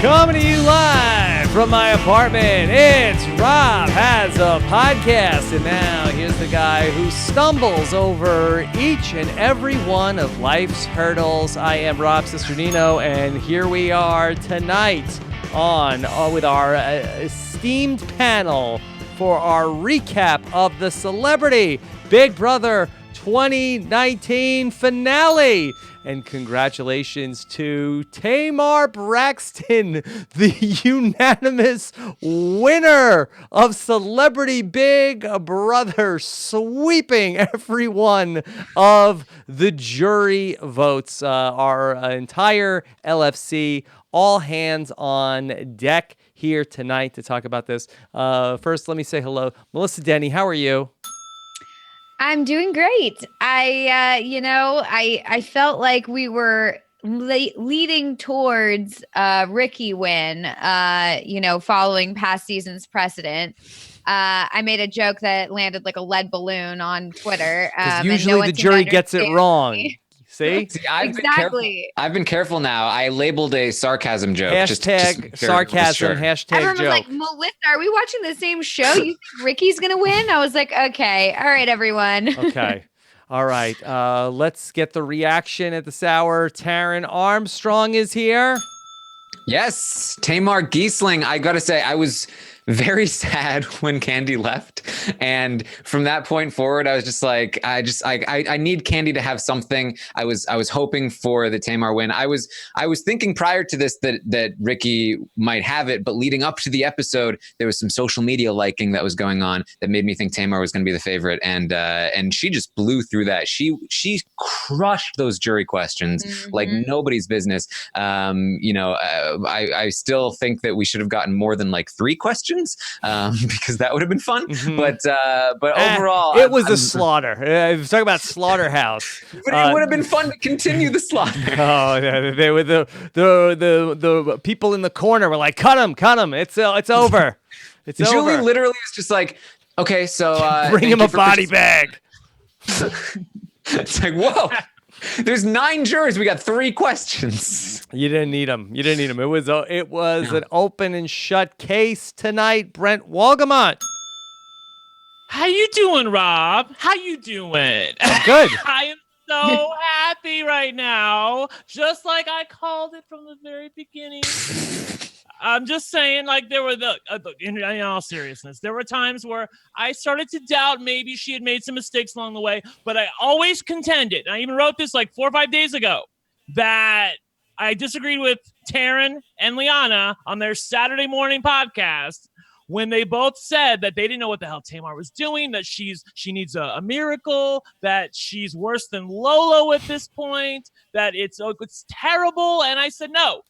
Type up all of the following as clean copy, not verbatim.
Coming to you live from my apartment, it's Rob Has a Podcast. And now here's the guy who stumbles over each and every one of life's hurdles. I am Rob Cesternino, and here we are tonight on with our esteemed panel for our recap of the Celebrity Big Brother 2019 finale. And congratulations to Tamar Braxton, the unanimous winner of Celebrity Big Brother, sweeping every one of the jury votes. Our entire LFC, all hands on deck here tonight to talk about this. First, let me say hello. Melissa Denny, how are you? I'm doing great. I felt like we were leading towards Ricky win, following past season's precedent. I made a joke that landed like a lead balloon on Twitter. Usually the jury gets it wrong. See, I've been careful now. I labeled a sarcasm joke. Hashtag sarcasm, hashtag Everyone joke. was like, Melissa, are we watching the same show? You think Ricky's going to win? I was like, okay. All right, everyone. Okay. All right. Let's get the reaction at this hour. Taryn Armstrong is here. Yes, Tamar Giesling. I got to say, I was very sad when Candy left. And from that point forward, I was just like, I need Candy to have something. I was hoping for the Tamar win. I was thinking prior to this that Ricky might have it, but leading up to the episode, there was some social media liking that was going on that made me think Tamar was going to be the favorite. And she just blew through that. She crushed those jury questions like nobody's business. I still think that we should have gotten more than like 3 questions. Because that would have been fun, but overall, it was a slaughter. Talk about slaughterhouse. But it would have been fun to continue the slaughter. Oh, they were the people in the corner were like, cut him, it's over. It's over. Julie literally was just like, okay, so bring him a body bag. It's like, whoa. There's 9 jurors. We got 3 questions. You didn't need them. It was an open and shut case tonight. Brent Walgamont. How you doing, Rob? How you doing? Good. I am so happy right now. Just like I called it from the very beginning. I'm just saying, like, there were in all seriousness, there were times where I started to doubt maybe she had made some mistakes along the way, but I always contended, and I even wrote this like 4 or 5 days ago, that I disagreed with Taryn and Liana on their Saturday morning podcast when they both said that they didn't know what the hell Tamar was doing, that she needs a miracle, that she's worse than Lolo at this point, that it's terrible. And I said, no.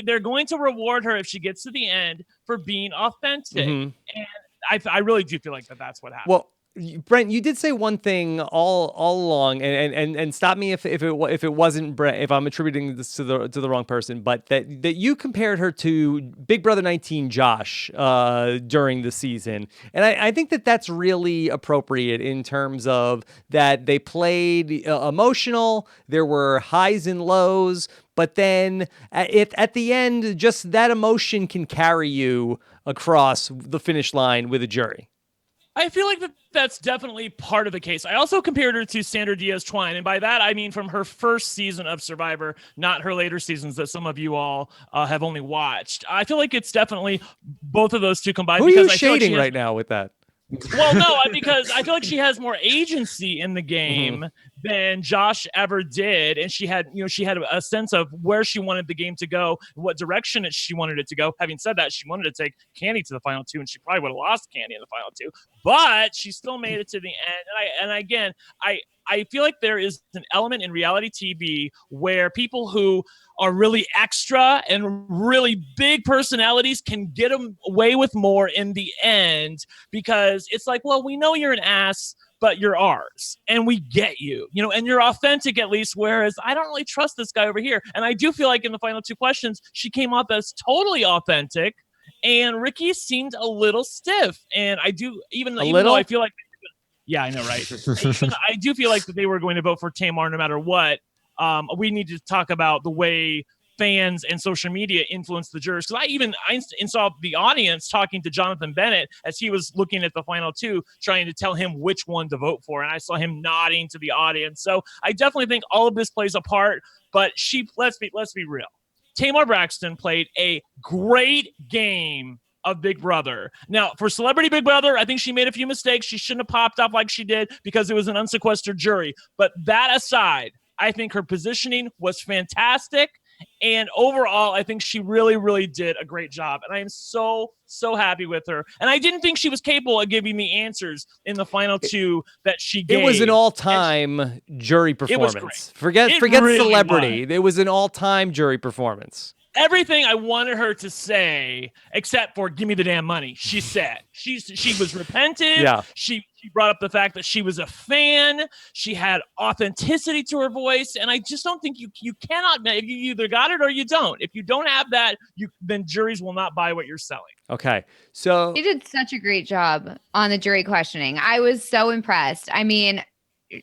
They're going to reward her if she gets to the end for being authentic. And I really do feel like that's what happened. Well, Brent, you did say one thing all along, and stop me if it wasn't Brent, if I'm attributing this to the wrong person, but that you compared her to Big Brother 19 Josh during the season, and I think that's really appropriate in terms of that they played emotional. There were highs and lows, but then at the end, just that emotion can carry you across the finish line with a jury. I feel like that's definitely part of the case. I also compared her to Sandra Diaz-Twine, and by that I mean from her first season of Survivor, not her later seasons that some of you all have only watched. I feel like it's definitely both of those two combined. Who are you shading right now with that? Well, no, because I feel like she has more agency in the game than Josh ever did, and she had a sense of where she wanted the game to go, what direction she wanted it to go. Having said that, she wanted to take Candy to the final 2, and she probably would have lost Candy in the final 2, but she still made it to the end. I feel like there is an element in reality TV where people who are really extra and really big personalities can get away with more in the end, because it's like, well, we know you're an ass, but you're ours and we get you, and you're authentic at least. Whereas I don't really trust this guy over here. And I do feel like in the final 2 questions, she came up as totally authentic, and Ricky seemed a little stiff. And I do, even though I feel like, yeah, I know, right? I do feel like that they were going to vote for Tamar no matter what. We need to talk about the way fans and social media influenced the jurors. Because I saw the audience talking to Jonathan Bennett as he was looking at the final two, trying to tell him which one to vote for. And I saw him nodding to the audience. So I definitely think all of this plays a part. But let's be real. Tamar Braxton played a great game of Big Brother. Now, for Celebrity Big Brother, I think she made a few mistakes. She shouldn't have popped up like she did because it was an unsequestered jury. But that aside, I think her positioning was fantastic. And overall, I think she really, really did a great job. And I am so, so happy with her. And I didn't think she was capable of giving me answers in the final two that she gave. It was an all-time jury performance. Forget really Celebrity. was. It was an all-time jury performance. Everything I wanted her to say, except for "give me the damn money," she said. She was repentant. Yeah. She brought up the fact that she was a fan. She had authenticity to her voice, and I just don't think you cannot. You either got it or you don't. If you don't have that, then juries will not buy what you're selling. Okay, so She did such a great job on the jury questioning. I was so impressed. I mean,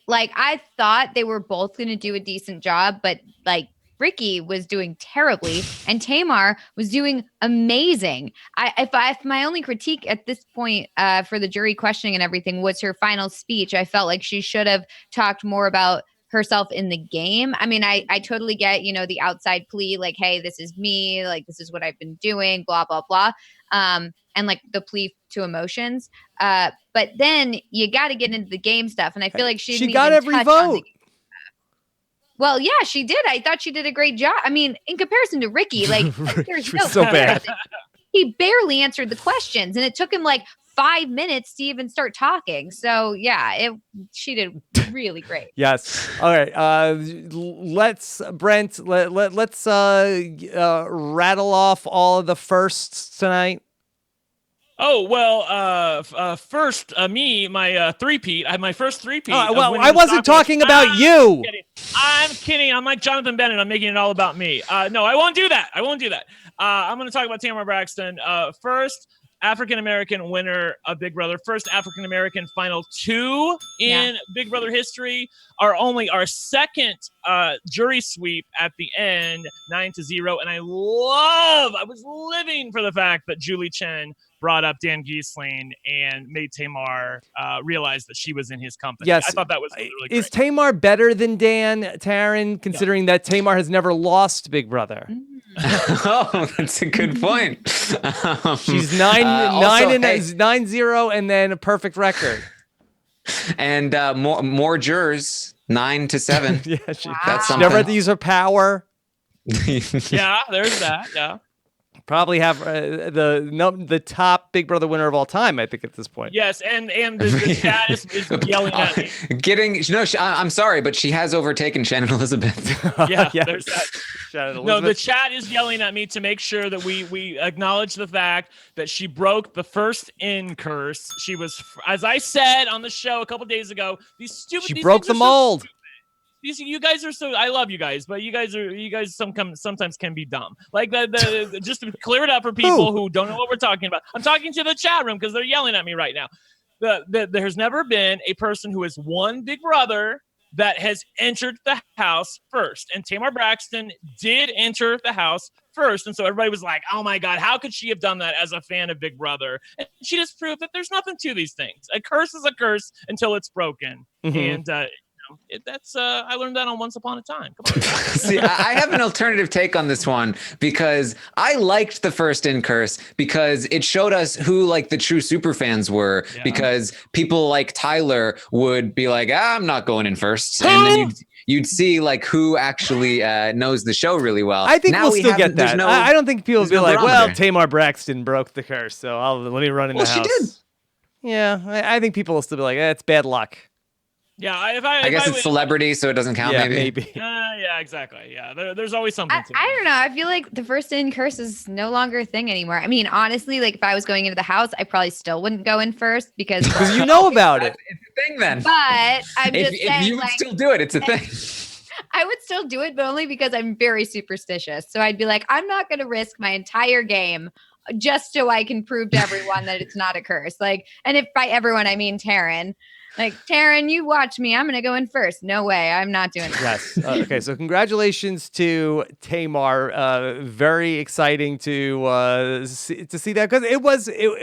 like, I thought they were both going to do a decent job, but like, Ricky was doing terribly and Tamar was doing amazing. If my only critique at this point for the jury questioning and everything was her final speech, I felt like she should have talked more about herself in the game. I mean, I totally get, the outside plea, like, hey, this is me, like, this is what I've been doing, blah, blah, blah. And like the plea to emotions. But then you got to get into the game stuff. And I feel like she got every vote. Well, yeah, she did. I thought she did a great job. I mean, in comparison to Ricky, like, there's no so bad. He barely answered the questions, and it took him like 5 minutes to even start talking. So, yeah, she did really great. Yes. All right. Let's rattle off all of the firsts tonight. Oh, well, first, my three-peat. I had my first three-peat. Well, I wasn't talking about you. I'm kidding. I'm like Jonathan Bennett. I'm making it all about me. No, I won't do that. I'm going to talk about Tamar Braxton. First African-American winner of Big Brother. First African-American final two in Big Brother history. Our second jury sweep at the end, 9-0. And I was living for the fact that Julie Chen brought up Dan Giesling and made Tamar realize that she was in his company. Yes. I thought that was really great. Is Tamar better than Dan, Taryn, considering that Tamar has never lost Big Brother? Oh, that's a good point. She's 9-0 and then a perfect record. And more jurors, 9-7. Yeah, That's she something. never had to use her power. Yeah, there's that. Yeah. Probably have the top Big Brother winner of all time, I think, at this point. Yes, and the chat is yelling at me. I'm sorry, but she has overtaken Shannon Elizabeth. Yeah, Yes. there's that. Shannon No, Elizabeth. the chat is yelling at me to make sure that we acknowledge the fact that she broke the first in curse. She was, as I said on the show a couple days ago, these broke the mold. You guys are so. I love you guys, but you guys sometimes can be dumb. Like just to clear it up for people who don't know what we're talking about. I'm talking to the chat room because they're yelling at me right now. There's never been a person who has won Big Brother that has entered the house first, and Tamar Braxton did enter the house first, and so everybody was like, "Oh my God, how could she have done that as a fan of Big Brother?" And she just proved that there's nothing to these things. A curse is a curse until it's broken, and. I learned that on Once Upon a Time. Come on. See, I have an alternative take on this one because I liked the first in curse because it showed us who like the true super fans were. Yeah. Because people like Tyler would be like, I'm not going in first, and then you'd see like who actually knows the show really well. I think we'll still get that. I don't think people will be like, barometer. well, Tamar Braxton broke the curse, so let me run in the house. Well, she did. Yeah, I think people will still be like, it's bad luck. Yeah, I guess it's celebrity, so it doesn't count. Yeah, maybe. Yeah, exactly. Yeah, there's always something. I don't know. I feel like the first in curse is no longer a thing anymore. I mean, honestly, like if I was going into the house, I probably still wouldn't go in first because you know about it. It's a thing then. But I'm just saying, if you would still do it, it's a thing. I would still do it, but only because I'm very superstitious. So I'd be like, I'm not going to risk my entire game just so I can prove to everyone that it's not a curse. Like, and if by everyone I mean Taryn. Like, Taryn, you watch me. I'm going to go in first. No way. I'm not doing that. Yes. Okay. So congratulations to Tamar. Very exciting to see that, because it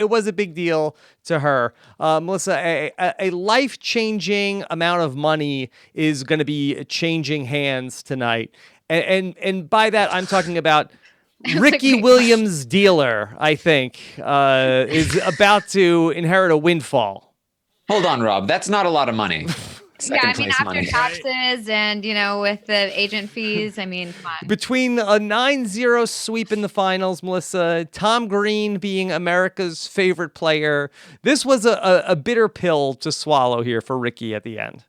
was a big deal to her. Melissa, a life-changing amount of money is going to be changing hands tonight, and by that I'm talking about I was like, Ricky wait, Williams' dealer. I think is about to inherit a windfall. Hold on, Rob. That's not a lot of money. Yeah, I mean, Place after money. taxes and, with the agent fees, I mean, come on. Between a 9-0 sweep in the finals, Melissa, Tom Green being America's favorite player, this was a bitter pill to swallow here for Ricky at the end.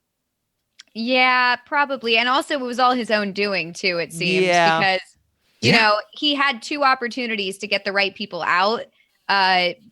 Yeah, probably. And also, it was all his own doing, too, it seems. Yeah. Because, he had 2 opportunities to get the right people out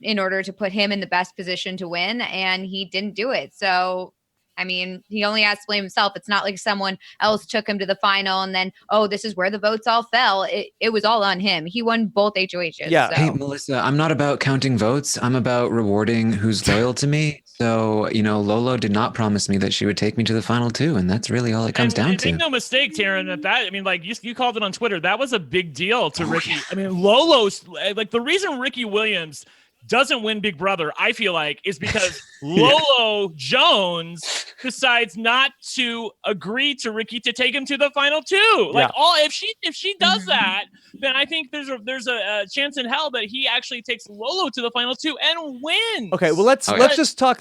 in order to put him in the best position to win, and he didn't do it. So, I mean, he only has to blame himself. It's not like someone else took him to the final and then, this is where the votes all fell. It was all on him. He won both HOHs. Yeah. So. Hey, Melissa, I'm not about counting votes. I'm about rewarding who's loyal to me. So, Lolo did not promise me that she would take me to the final 2, and that's really all it comes down to. Make no mistake, Taryn, I mean, like you called it on Twitter. That was a big deal to Ricky. Yeah. I mean, Lolo's like the reason Ricky Williams doesn't win Big Brother, I feel like, is because Lolo Jones decides not to agree to Ricky to take him to the final 2. Like, if she does that, then I think there's a chance in hell that he actually takes Lolo to the final 2 and wins. Okay, well let's talk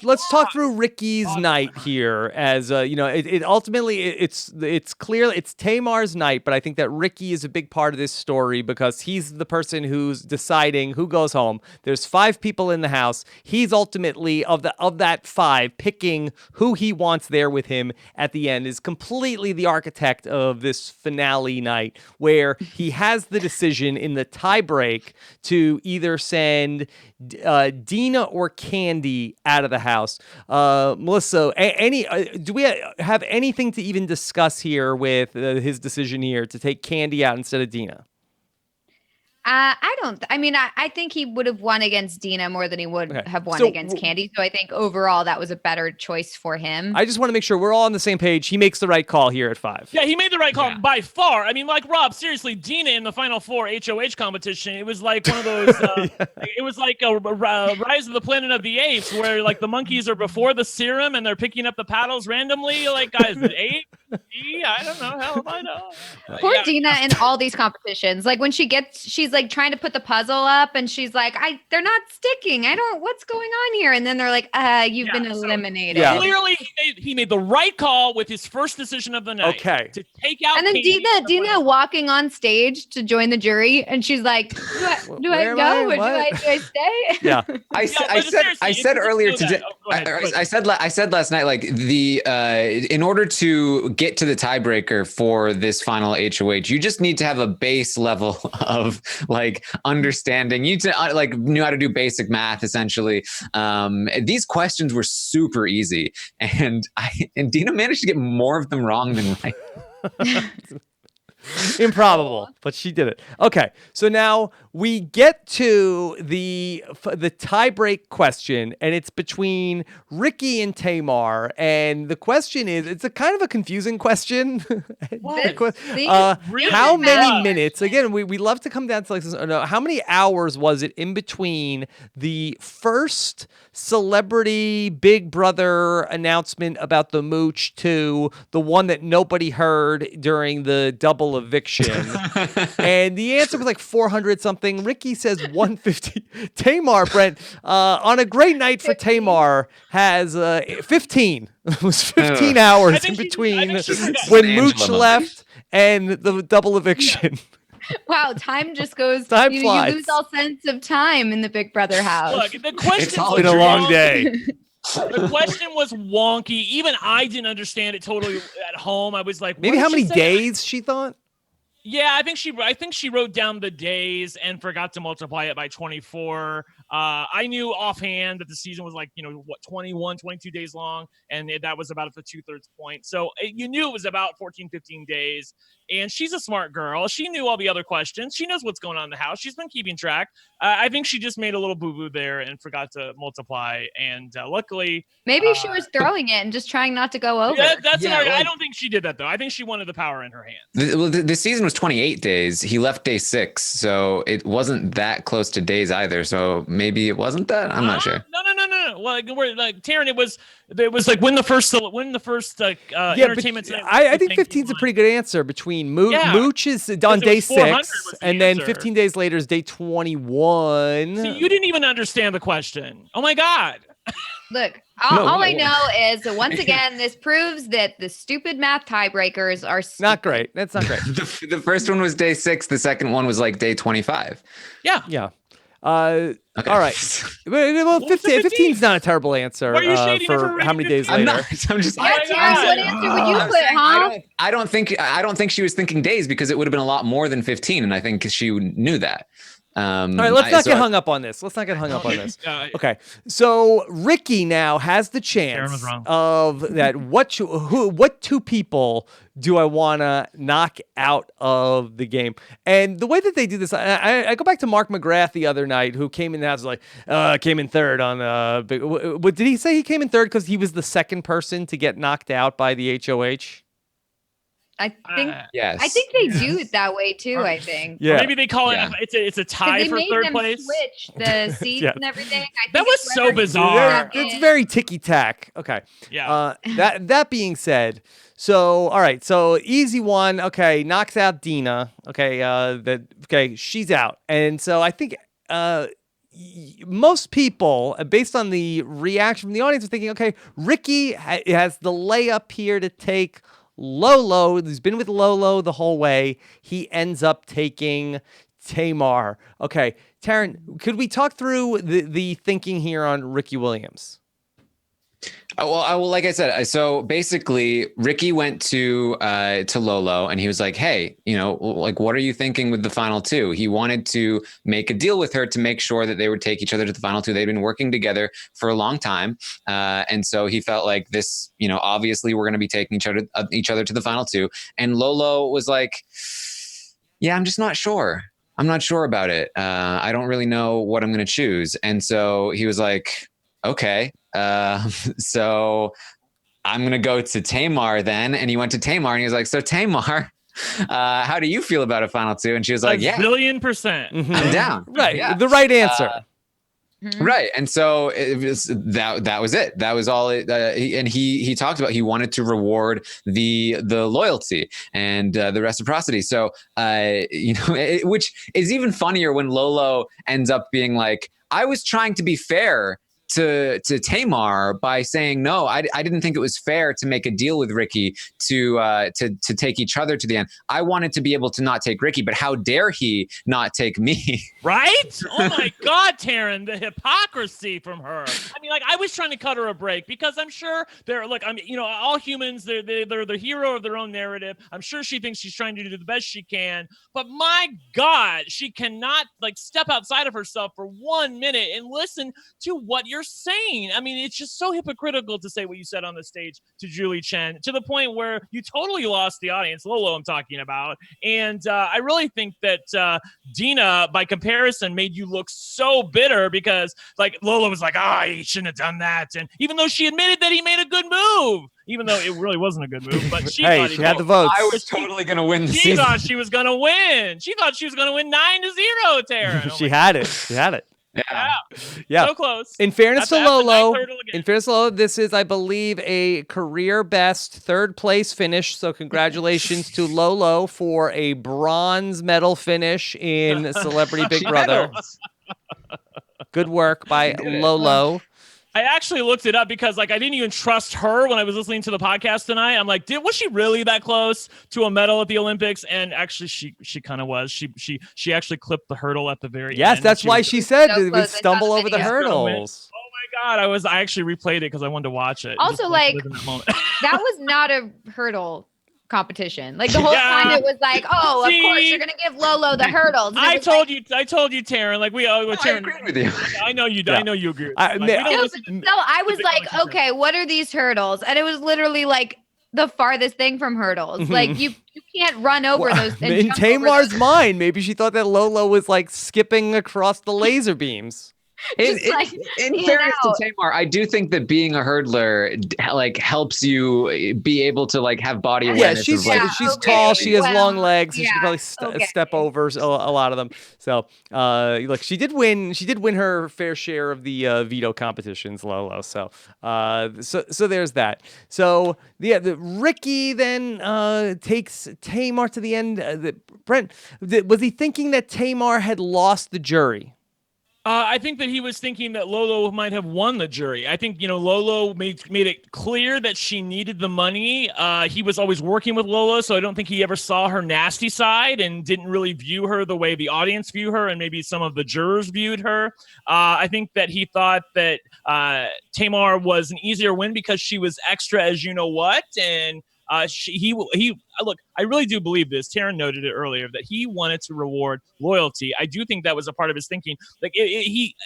through Ricky's night here. As it ultimately it's clear it's Tamar's night, but I think that Ricky is a big part of this story because he's the person who's deciding who goes home. There's 5 people in the house. He's ultimately of that 5 picking who he wants there with him at the end. Is completely the architect of this finale night, where he has the decision in the tiebreak to either send Dina or Candy out of the house. Melissa, do we have anything to even discuss here with his decision here to take Candy out instead of Dina? I think he would have won against Dina more than he would have won against Candy. So I think overall that was a better choice for him. I just want to make sure we're all on the same page. He makes the right call here at 5. Yeah, he made the right call by far. I mean, like, Rob, seriously, Dina in the Final 4 HOH competition, it was like one of those, it was like a Rise of the Planet of the Apes where, like, the monkeys are before the serum and they're picking up the paddles randomly. Like, guys, the ape? I don't know. Hell if I know. Poor Dina in all these competitions. Like, when she's like trying to put the puzzle up and she's like, they're not sticking. What's going on here? And then they're like, you've been eliminated. Yeah. Clearly, he made the right call with his first decision of the night. Okay. To take out. And then Dina walking on stage to join the jury, and she's like, do I go or do I stay? Yeah. I said earlier today. I said last night, like, in order to get to the tiebreaker for this final HOH, you just need to have a base level of like understanding. You need to knew how to do basic math essentially. These questions were super easy, and Dina managed to get more of them wrong than right. Improbable, but she did it. Okay, so now we get to the tie-break question, and it's between Ricky and Tamar. And the question is, it's a kind of a confusing question. How many minutes? Again, we love to come down to like this. How many hours was it in between the first celebrity Big Brother announcement about the mooch to the one that nobody heard during the double eviction? And the answer was like 400 something. Ricky says 150. Tamar, Brent, on a great night for Tamar, has 15. It was 15 hours in between when Mooch left and the double eviction. Wow, time just goes. Time you flies. lose all sense of time in the Big Brother house. Look, the question. It's been a long day. The question was wonky. Even I didn't understand it totally at home. I was like, maybe how many days she thought? Yeah, I think she wrote down the days and forgot to multiply it by 24. I knew offhand that the season was like, 21, 22 days long, and that was about the 2/3 point. So you knew it was about 14, 15 days. and she's a smart girl. She knew all the other questions. She knows what's going on in the house. She's been keeping track. I think she just made a little boo-boo there and forgot to multiply. And luckily, Maybe she was throwing it and just trying not to go over. yeah, that's an argument. I don't think she did that though. I think she wanted the power in her hands. The season was 28 days. He left day 6, so it wasn't that close to days either. So maybe it wasn't that. I'm not sure. No. Well, we're like Taryn. It was like when the first entertainment. But I think 15 is a pretty good answer. Between Mooch is on day 6, and then 15 days later is day 21. See, you didn't even understand the question. Oh my God. Look, all I know is that once again, this proves that the stupid math tiebreakers are stupid. Not great. That's not great. The first one was day 6. The second one was like day 25. Yeah. Okay. All right. Well, 15 is not a terrible answer for how many days later. I'm just. Yeah, Terrence, what answer would you put, huh? I don't think she was thinking days, because it would have been a lot more than 15, and I think she knew that. All right, let's not get hung up on this. Okay, so Ricky now has the chance of that. What two people do I want to knock out of the game? And the way that they do this, I go back to Mark McGrath the other night, who came in the house like came in third on the. Did he say he came in third because he was the second person to get knocked out by the HOH? I think yes. I think they do it that way too. I think. Yeah. Or maybe they call it. It's a tie for third place. Switch the seats and everything. That was so bizarre. It's very ticky tack. Okay. Yeah. That being said, so all right, so easy one. Okay, knocks out Dina. Okay. She's out, and so I think most people, based on the reaction from the audience, are thinking, okay, Ricky has the layup here to take Lolo. He's been with Lolo the whole way. He ends up taking Tamar. Okay, Taryn, could we talk through the thinking here on Ricky Williams? Well, like I said, so basically, Ricky went to Lolo, and he was like, "Hey, like, what are you thinking with the final two?" He wanted to make a deal with her to make sure that they would take each other to the final two. They'd been working together for a long time, and so he felt like this, obviously, we're going to be taking each other to the final two. And Lolo was like, "Yeah, I'm just not sure. I'm not sure about it. I don't really know what I'm going to choose." And so he was like, "Okay. So I'm going to go to Tamar then." And he went to Tamar, and he was like, "So Tamar, how do you feel about a final two?" And she was like, "Yeah, $1,000,000,000%. I'm down." Right. Yeah. The right answer. Right. And so it was that was it. That was all it, and he talked about, he wanted to reward the loyalty and the reciprocity. So, which is even funnier when Lolo ends up being like, "I was trying to be fair to Tamar by saying no. I didn't think it was fair to make a deal with Ricky to take each other to the end. I wanted to be able to not take Ricky, but how dare he not take me?" Right? Oh my God, Taryn, the hypocrisy from her. I mean, like, I was trying to cut her a break because I'm sure all humans, they're the hero of their own narrative. I'm sure she thinks she's trying to do the best she can, but my God, she cannot step outside of herself for 1 minute and listen to what you're saying. I mean, it's just so hypocritical to say what you said on the stage to Julie Chen, to the point where you totally lost the audience. Lolo, I'm talking about. And I really think that Dina, by comparison, made you look so bitter because Lolo was like, he shouldn't have done that. And even though she admitted that he made a good move, even though it really wasn't a good move, but she thought she had the votes. I was totally going to win the She season. thought she was going to win. She thought she was going to win 9-0, Taryn. She had it. Yeah. So close. In fairness to That's the Lolo, ninth hurdle again. this is, I believe, a career best third place finish. So congratulations to Lolo for a bronze medal finish in Celebrity Big Brother. Good work by Lolo. I actually looked it up because I didn't even trust her when I was listening to the podcast tonight. I'm like, was she really that close to a medal at the Olympics? And actually, she kind of was. She actually clipped the hurdle at the very end. Yes, that's why she said so it would stumble over the hurdles. Oh my God, I actually replayed it because I wanted to watch it. Also, that was not a hurdle competition. The whole time it was like, of course you're gonna give Lolo the hurdles. I told you, Taryn. Taryn, I agreed with you. I know you. Yeah. I know you agree. I was like, okay, what are these hurdles? And it was literally the farthest thing from hurdles. Like you can't run over those. And In jump over Tamar's those. mind, maybe she thought that Lolo was like skipping across the laser beams. Just like In in fairness and to out. Tamar, I do think that being a hurdler like helps you be able to like have body Yeah, awareness. she's of, like, she's okay, tall. She has well, long legs, so she yeah, could probably okay. step over a lot of them. So, look, she did win. She did win her fair share of the veto competitions, Lolo. So, so there's that. So, yeah, Ricky then takes Tamar to the end. Brent, was he thinking that Tamar had lost the jury? I think that he was thinking that Lolo might have won the jury. I think, Lolo made it clear that she needed the money. He was always working with Lolo, so I don't think he ever saw her nasty side and didn't really view her the way the audience view her and maybe some of the jurors viewed her. I think that he thought that Tamar was an easier win because she was extra as you know what, and look, I really do believe this. Taryn noted it earlier that he wanted to reward loyalty. I do think that was a part of his thinking. Like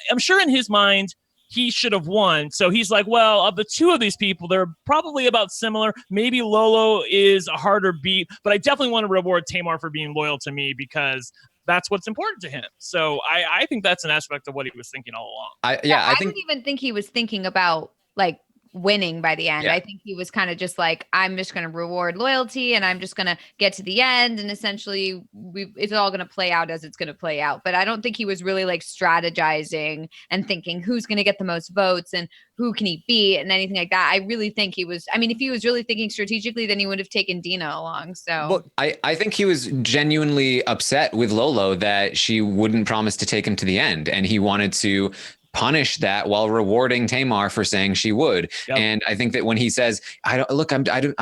I'm sure in his mind, he should have won. So he's like, well, of the two of these people, they're probably about similar. Maybe Lolo is a harder beat, but I definitely want to reward Tamar for being loyal to me because that's what's important to him. So I think that's an aspect of what he was thinking all along. I think don't even think he was thinking about like winning by the end. Yeah. I think he was kind of just like, I'm just going to reward loyalty and I'm just going to get to the end. And essentially it's all going to play out as it's going to play out. But I don't think he was really like strategizing and thinking who's going to get the most votes and who can he beat and anything like that. I really think he was, if he was really thinking strategically, then he would have taken Dina along. So well, I think he was genuinely upset with Lolo that she wouldn't promise to take him to the end. And he wanted to punish that while rewarding Tamar for saying she would. Yep. And I think that when he says, I'm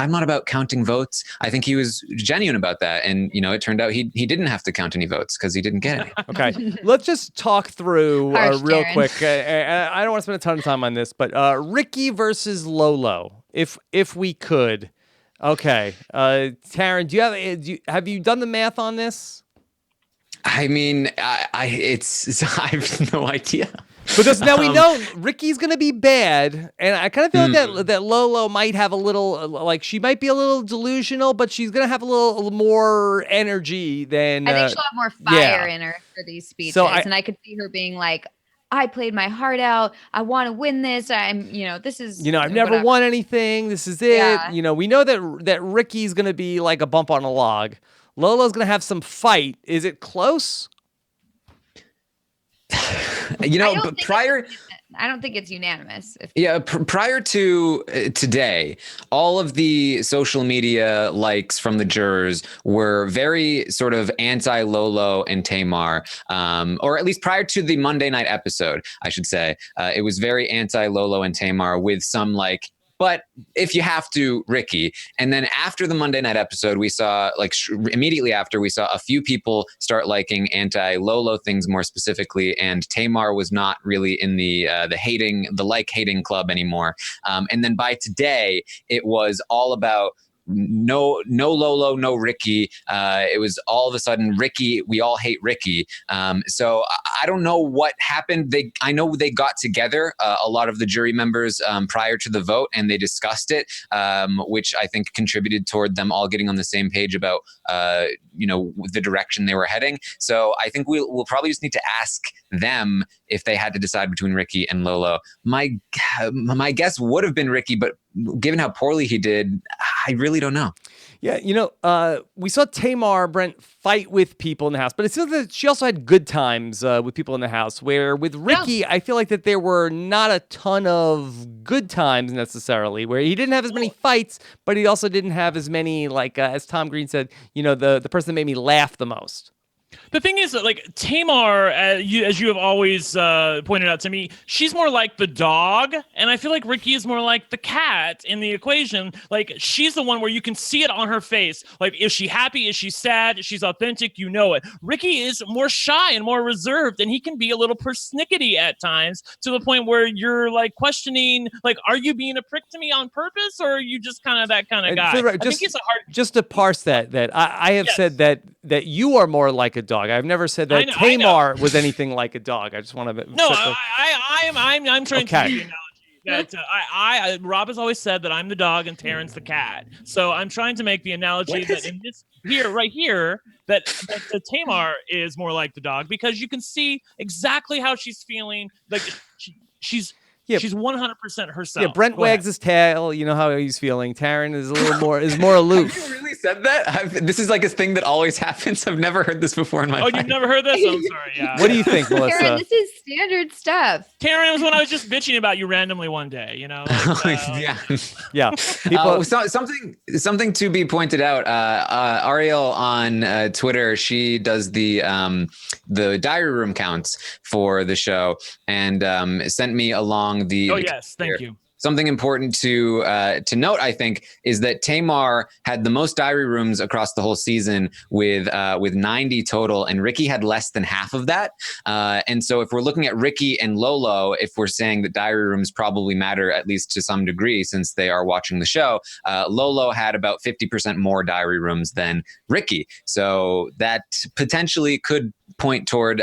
not about counting votes. I think he was genuine about that. And, it turned out he didn't have to count any votes because he didn't get any. Okay, let's just talk through Harsh, real Darren. quick. I don't want to spend a ton of time on this, but Ricky versus Lolo, if we could. Okay, Taryn, have you done the math on this? I mean, I have no idea. Because now we know Ricky's gonna be bad, and I kind of feel like that Lolo might have a little, like she might be a little delusional, but she's gonna have a little more energy than. I think she'll have more fire in her for these speeches, and I could see her being like, "I played my heart out. I want to win this. This is. I've never won anything. This is it. Yeah. We know that Ricky's gonna be like a bump on a log. Lolo's gonna have some fight. Is it close? But prior. I don't think it's unanimous. Prior to today, all of the social media likes from the jurors were very sort of anti-Lolo and Tamar, or at least prior to the Monday night episode, I should say. It was very anti-Lolo and Tamar with some like, but if you have to, Ricky. And then after the Monday night episode, we saw immediately after we saw a few people start liking anti-Lolo things more specifically. And Tamar was not really in the hating club anymore. And then by today, it was all about no Lolo, no Ricky. It was all of a sudden Ricky. We all hate Ricky. So I don't know what happened. I know they got together, a lot of the jury members prior to the vote, and they discussed it, which I think contributed toward them all getting on the same page about the direction they were heading. So I think we'll probably just need to ask them if they had to decide between Ricky and Lolo. My guess would have been Ricky, but given how poorly he did, I really don't know. Yeah, we saw Tamar, Brent, fight with people in the house, but it seems that she also had good times with people in the house, where with Ricky, I feel like that there were not a ton of good times necessarily, where he didn't have as many fights, but he also didn't have as many, like, as Tom Green said, the person that made me laugh the most. The thing is that, like, Tamar, as you have always pointed out to me, she's more like the dog, and I feel like Ricky is more like the cat in the equation. Like, she's the one where you can see it on her face. Like, is she happy? Is she sad? Is she authentic? You know it. Ricky is more shy and more reserved, and he can be a little persnickety at times to the point where you're, like, questioning, like, are you being a prick to me on purpose, or are you just kind of that kind of guy? I think it's a hard... Just to parse that I have said that you are more like a dog. I've never said that Tamar was anything like a dog. I just want to. No, I'm trying to give you an analogy that Rob has always said that I'm the dog and Taryn's the cat. So I'm trying to make the analogy that in this right here, that Tamar is more like the dog because you can see exactly how she's feeling. Like she's 100% herself. Yeah, Brent wags his tail. You know how he's feeling. Taryn is a little more aloof. Have you really said that? This is like a thing that always happens. I've never heard this before in my life. Oh, you've never heard this? I'm sorry. Yeah. What do you think, Melissa? Taryn, this is standard stuff. Taryn was when I was just bitching about you randomly one day. You know. Yeah. People. Something to be pointed out. Ariel on Twitter, she does the diary room counts for the show, and sent me along the. Oh yes, thank you. Something important to note, I think, is that Tamar had the most diary rooms across the whole season with 90 total, and Ricky had less than half of that. And so, if we're looking at Ricky and Lolo, if we're saying that diary rooms probably matter at least to some degree, since they are watching the show, Lolo had about 50% more diary rooms than Ricky. So that potentially could point toward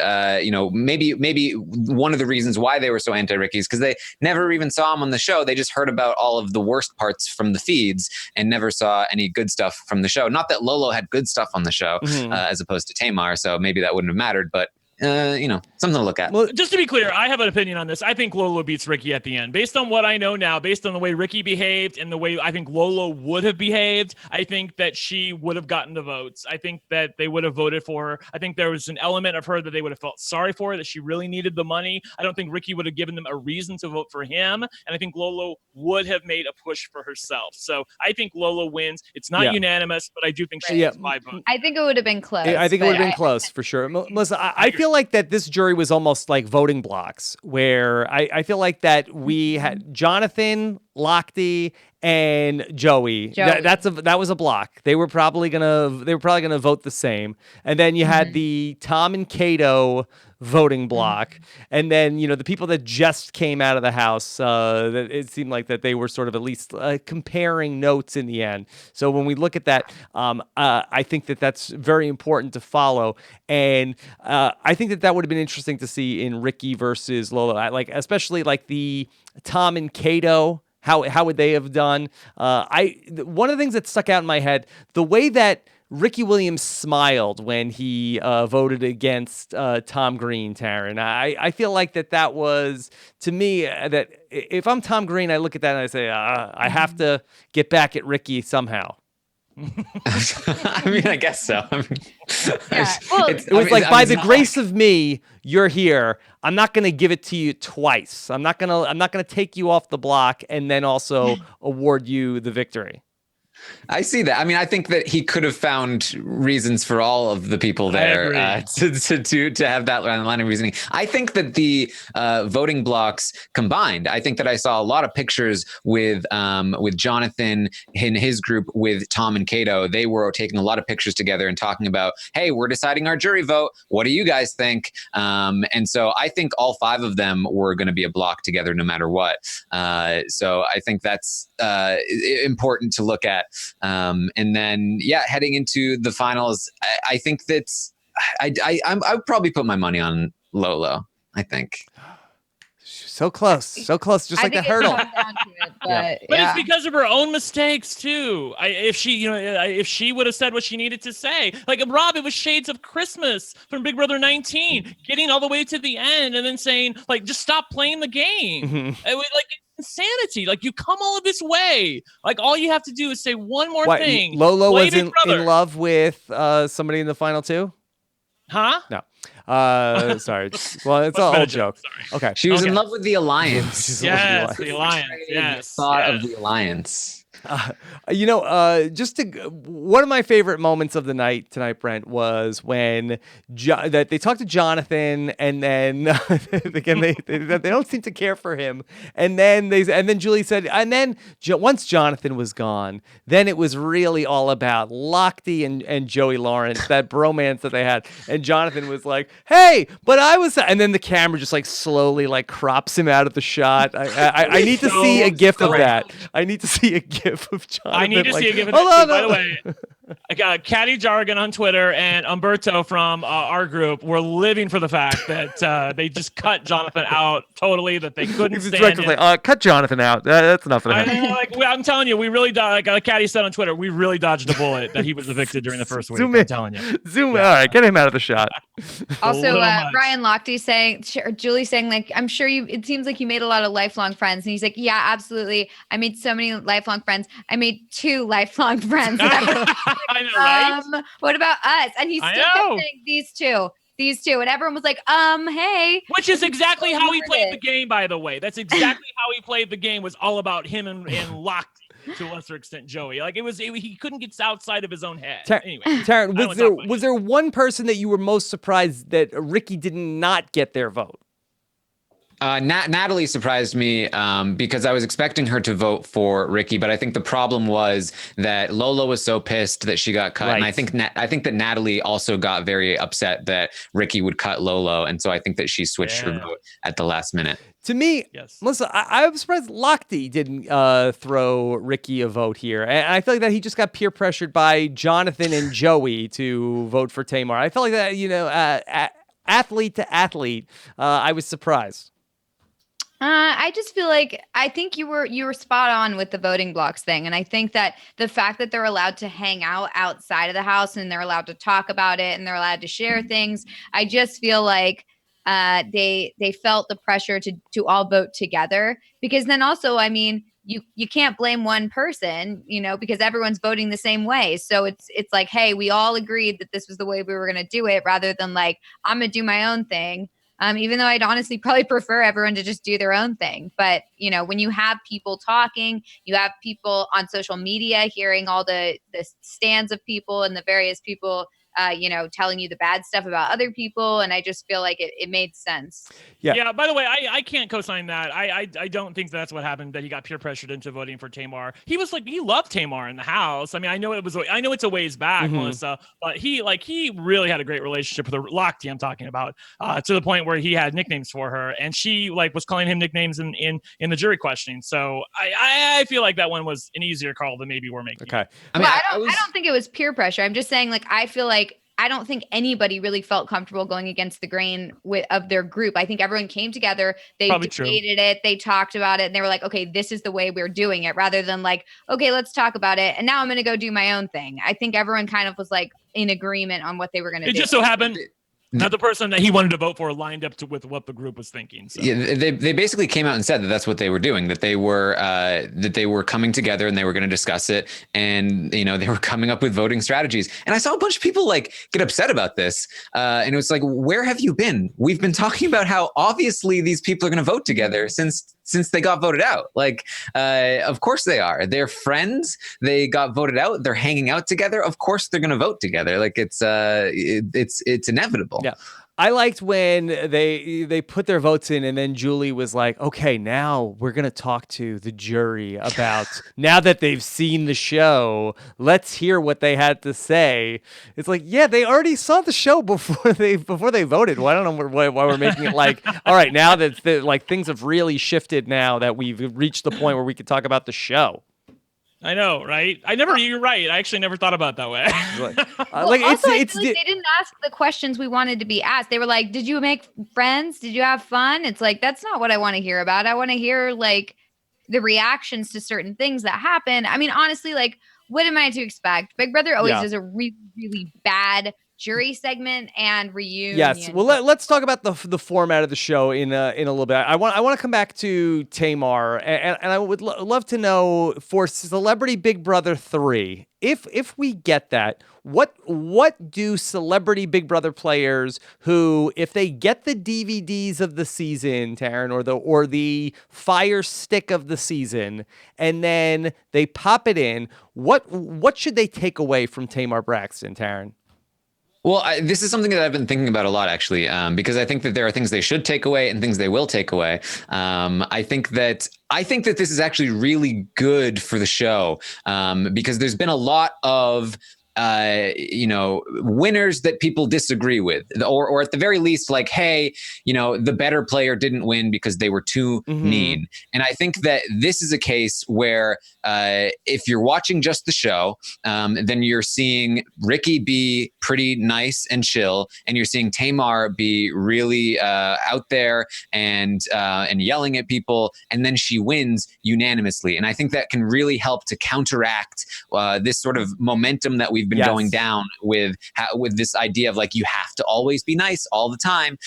maybe one of the reasons why they were so anti-Ricky is because they never even saw him on the show. They just heard about all of the worst parts from the feeds and never saw any good stuff from the show. Not that Lolo had good stuff on the show, as opposed to Tamar, so maybe that wouldn't have mattered, but something to look at. Well, just to be clear, I have an opinion on this. I think Lolo beats Ricky at the end. Based on what I know now, based on the way Ricky behaved and the way I think Lolo would have behaved, I think that she would have gotten the votes. I think that they would have voted for her. I think there was an element of her that they would have felt sorry for, that she really needed the money. I don't think Ricky would have given them a reason to vote for him. And I think Lolo would have made a push for herself. So I think Lolo wins. It's not unanimous, but I do think she gets 5 votes. I think it would have been close. I think it would have been close for sure. Melissa, I feel like that this jury was almost like voting blocks, where I feel like that we had Jonathan, Lochte, and Joey. That was a block. They were probably gonna vote the same. And then you had the Tom and Cato voting block, and then the people that just came out of the house. It seemed like that they were sort of at least comparing notes in the end. So when we look at that, I think that that's very important to follow, and I think that would have been interesting to see in Ricky versus Lolo. Especially like the Tom and Cato. How would they have done? One of the things that stuck out in my head, the way that Ricky Williams smiled when he voted against Tom Green, Taryn. I feel like that was, to me, that if I'm Tom Green, I look at that and I say, I have to get back at Ricky somehow. I mean, I guess so. It was by the grace of me, you're here. I'm not going to give it to you twice. I'm not going to take you off the block and then also award you the victory. I see that. I mean, I think that he could have found reasons for all of the people there to have that line of reasoning. I think that the voting blocks combined. I think that I saw a lot of pictures with Jonathan in his group with Tom and Cato. They were taking a lot of pictures together and talking about, hey, we're deciding our jury vote. What do you guys think? And so I think all 5 of them were going to be a block together no matter what. So I think that's important to look at. And then, heading into the finals, I think that's I would probably put my money on Lolo. I think so close, just like the hurdle. But it's because of her own mistakes too. If she would have said what she needed to say, like Rob, it was shades of Christmas from Big Brother 19, getting all the way to the end and then saying like, just stop playing the game. It was like insanity. Like, you come all of this way. Like, all you have to do is say one more thing. Lolo was in love with somebody in the final 2? Huh? No. Sorry. Well, it's an old joke. Sorry. Okay. She was in love with the Alliance. Yes, the Alliance. Yes. Thought of the Alliance. One of my favorite moments of the night tonight, Brent, was when that they talked to Jonathan, and then again they don't seem to care for him, and then Julie said, and then once Jonathan was gone, then it was really all about Lochte and Joey Lawrence, that bromance that they had, and Jonathan was like, hey, but I was, and then the camera just like slowly like crops him out of the shot. I need to see a gif of that. I need to see a gif of Jonathan. I need to see a gif of that too, by the way. I got Caddy Jargon on Twitter and Umberto from our group were living for the fact that they just cut Jonathan out totally, that they couldn't stand it. Cut Jonathan out. That's enough of I him. know, I'm telling you, we really like Caddy said on Twitter, we really dodged a bullet that he was evicted during the first week. Zoom in. I'm telling you. All right, get him out of the shot. Also, Ryan Lochte saying, Julie saying, like, I'm sure it seems like you made a lot of lifelong friends. And he's like, yeah, absolutely. I made so many lifelong friends. I made 2 lifelong friends. I know, right? What about us? And he's still kept saying these two. And everyone was like, hey. Which is exactly how he played the game, by the way. That's exactly how he played the game, was all about him and Lochte. To a lesser extent, Joey. Like he couldn't get outside of his own head. Anyway, Taryn, was there one person that you were most surprised that Ricky did not get their vote? Natalie surprised me because I was expecting her to vote for Ricky, but I think the problem was that Lolo was so pissed that she got cut, right. And I think that Natalie also got very upset that Ricky would cut Lolo, and so I think that she switched her vote at the last minute. To me, yes. Melissa, I was surprised Lochte didn't throw Ricky a vote here. And I feel like that he just got peer pressured by Jonathan and Joey to vote for Tamar. I felt like that, athlete to athlete, I was surprised. I just feel like I think you were spot on with the voting blocks thing. And I think that the fact that they're allowed to hang out outside of the house and they're allowed to talk about it and they're allowed to share things, I just feel like they felt the pressure to all vote together, because then also, I mean, you can't blame one person, because everyone's voting the same way. So it's like, hey, we all agreed that this was the way we were going to do it, rather than like, I'm going to do my own thing. Even though I'd honestly probably prefer everyone to just do their own thing. But, when you have people talking, you have people on social media hearing all the stands of people and the various people, telling you the bad stuff about other people. And I just feel like it made sense. Yeah. By the way, I can't co-sign that. I don't think that's what happened, that he got peer pressured into voting for Tamar. He was like, he loved Tamar in the house. I mean, I know it's a ways back, Melissa, but he really had a great relationship with the Lochte I'm talking about, to the point where he had nicknames for her, and she was calling him nicknames in the jury questioning. So I feel like that one was an easier call than maybe we're making. Okay. I mean, I don't think it was peer pressure. I'm just saying, I feel like I don't think anybody really felt comfortable going against the grain of their group. I think everyone came together, they debated it, they talked about it, and they were like, okay, this is the way we're doing it, rather than like, okay, let's talk about it, and now I'm going to go do my own thing. I think everyone kind of was like in agreement on what they were going to do. It just so happened not the person that he wanted to vote for lined up with what the group was thinking. So. Yeah, they basically came out and said that that's what they were doing, that they were coming together and they were going to discuss it, and they were coming up with voting strategies. And I saw a bunch of people get upset about this, and it was like, where have you been? We've been talking about how obviously these people are going to vote together since they got voted out. Of course they are. They're friends. They got voted out. They're hanging out together. Of course they're going to vote together. It's inevitable. Yeah. I liked when they put their votes in, and then Julie was like, okay, now we're going to talk to the jury about, now that they've seen the show, let's hear what they had to say. It's like, yeah, they already saw the show before they voted. Well, I don't know why we're making it like, all right, now that things have really shifted, now that we've reached the point where we could talk about the show. I know, right? You're right. I actually never thought about it that way. I they didn't ask the questions we wanted to be asked. They were like, did you make friends? Did you have fun? It's like, that's not what I want to hear about. I want to hear the reactions to certain things that happen. I mean, honestly, what am I to expect? Big Brother always does a really, really bad jury segment and reunion. Yes. Well, let's talk about the format of the show in a little bit. I want to come back to Tamar, and I would love to know, for Celebrity Big Brother 3, if we get that, what do Celebrity Big Brother players who, if they get the DVDs of the season, Taryn, or the Fire Stick of the season, and then they pop it in, what should they take away from Tamar Braxton, Taryn? Well, this is something that I've been thinking about a lot, actually, because I think that there are things they should take away and things they will take away. I think that this is actually really good for the show, because there's been a lot of winners that people disagree with, or at the very least, hey, the better player didn't win because they were too mean. And I think that this is a case where if you're watching just the show, then you're seeing Ricky be pretty nice and chill, and you're seeing Tamar be really out there and yelling at people, and then she wins unanimously. And I think that can really help to counteract this sort of momentum that we've been going down with this idea of like you have to always be nice all the time.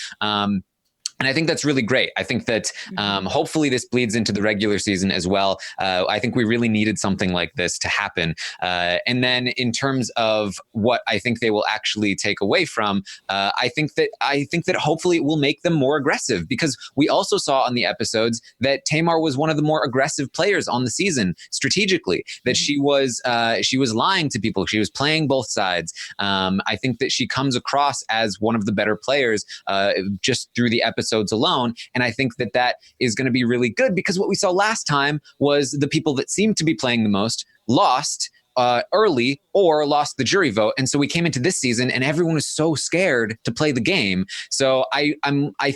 And I think that's really great. I think that hopefully this bleeds into the regular season as well. I think we really needed something like this to happen. And then in terms of what I think they will actually take away from, I think that hopefully it will make them more aggressive, because we also saw on the episodes that Tamar was one of the more aggressive players on the season strategically. That she was lying to people. She was playing both sides. I think that she comes across as one of the better players just through the episodes alone. And I think that that is going to be really good, because what we saw last time was the people that seemed to be playing the most lost early or lost the jury vote. And so we came into this season and everyone was so scared to play the game. So I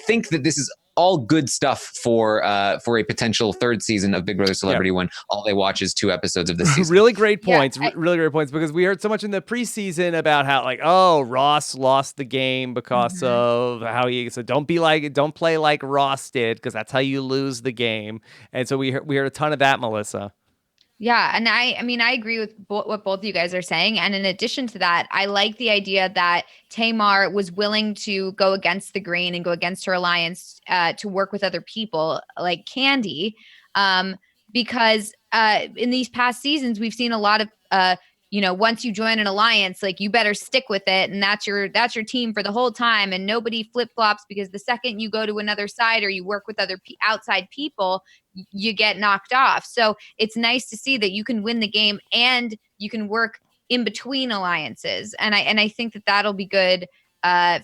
think that this is all good stuff for a potential third season of Big Brother Celebrity when all they watch is 2 episodes of this season. Really great points. Really great points, because we heard so much in the preseason about how like, oh, Ross lost the game because of how so don't play like Ross did, because that's how you lose the game. And so we heard a ton of that, Melissa. Yeah. And I mean, I agree with what both of you guys are saying. And in addition to that, I like the idea that Tamar was willing to go against the grain and go against her alliance to work with other people like Kandi. Because in these past seasons, we've seen a lot of, once you join an alliance, like you better stick with it. And that's your team for the whole time. And nobody flip flops, because the second you go to another side or you work with other outside people, you get knocked off. So it's nice to see that you can win the game and you can work in between alliances. And I think that that'll be good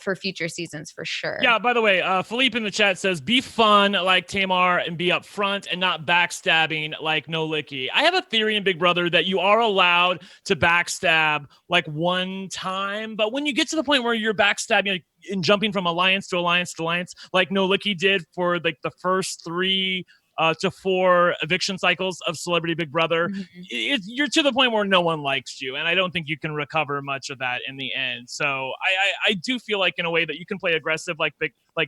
for future seasons for sure. Yeah, by the way, Philippe in the chat says, be fun like Tamar and be upfront and not backstabbing like No Licky. I have a theory in Big Brother that you are allowed to backstab like one time, but when you get to the point where you're backstabbing like, and jumping from alliance to alliance to alliance, like No Licky did for like the first 3 to 4 eviction cycles of Celebrity Big Brother, you're to the point where no one likes you, and I don't think you can recover much of that in the end. So I do feel like in a way that you can play aggressive like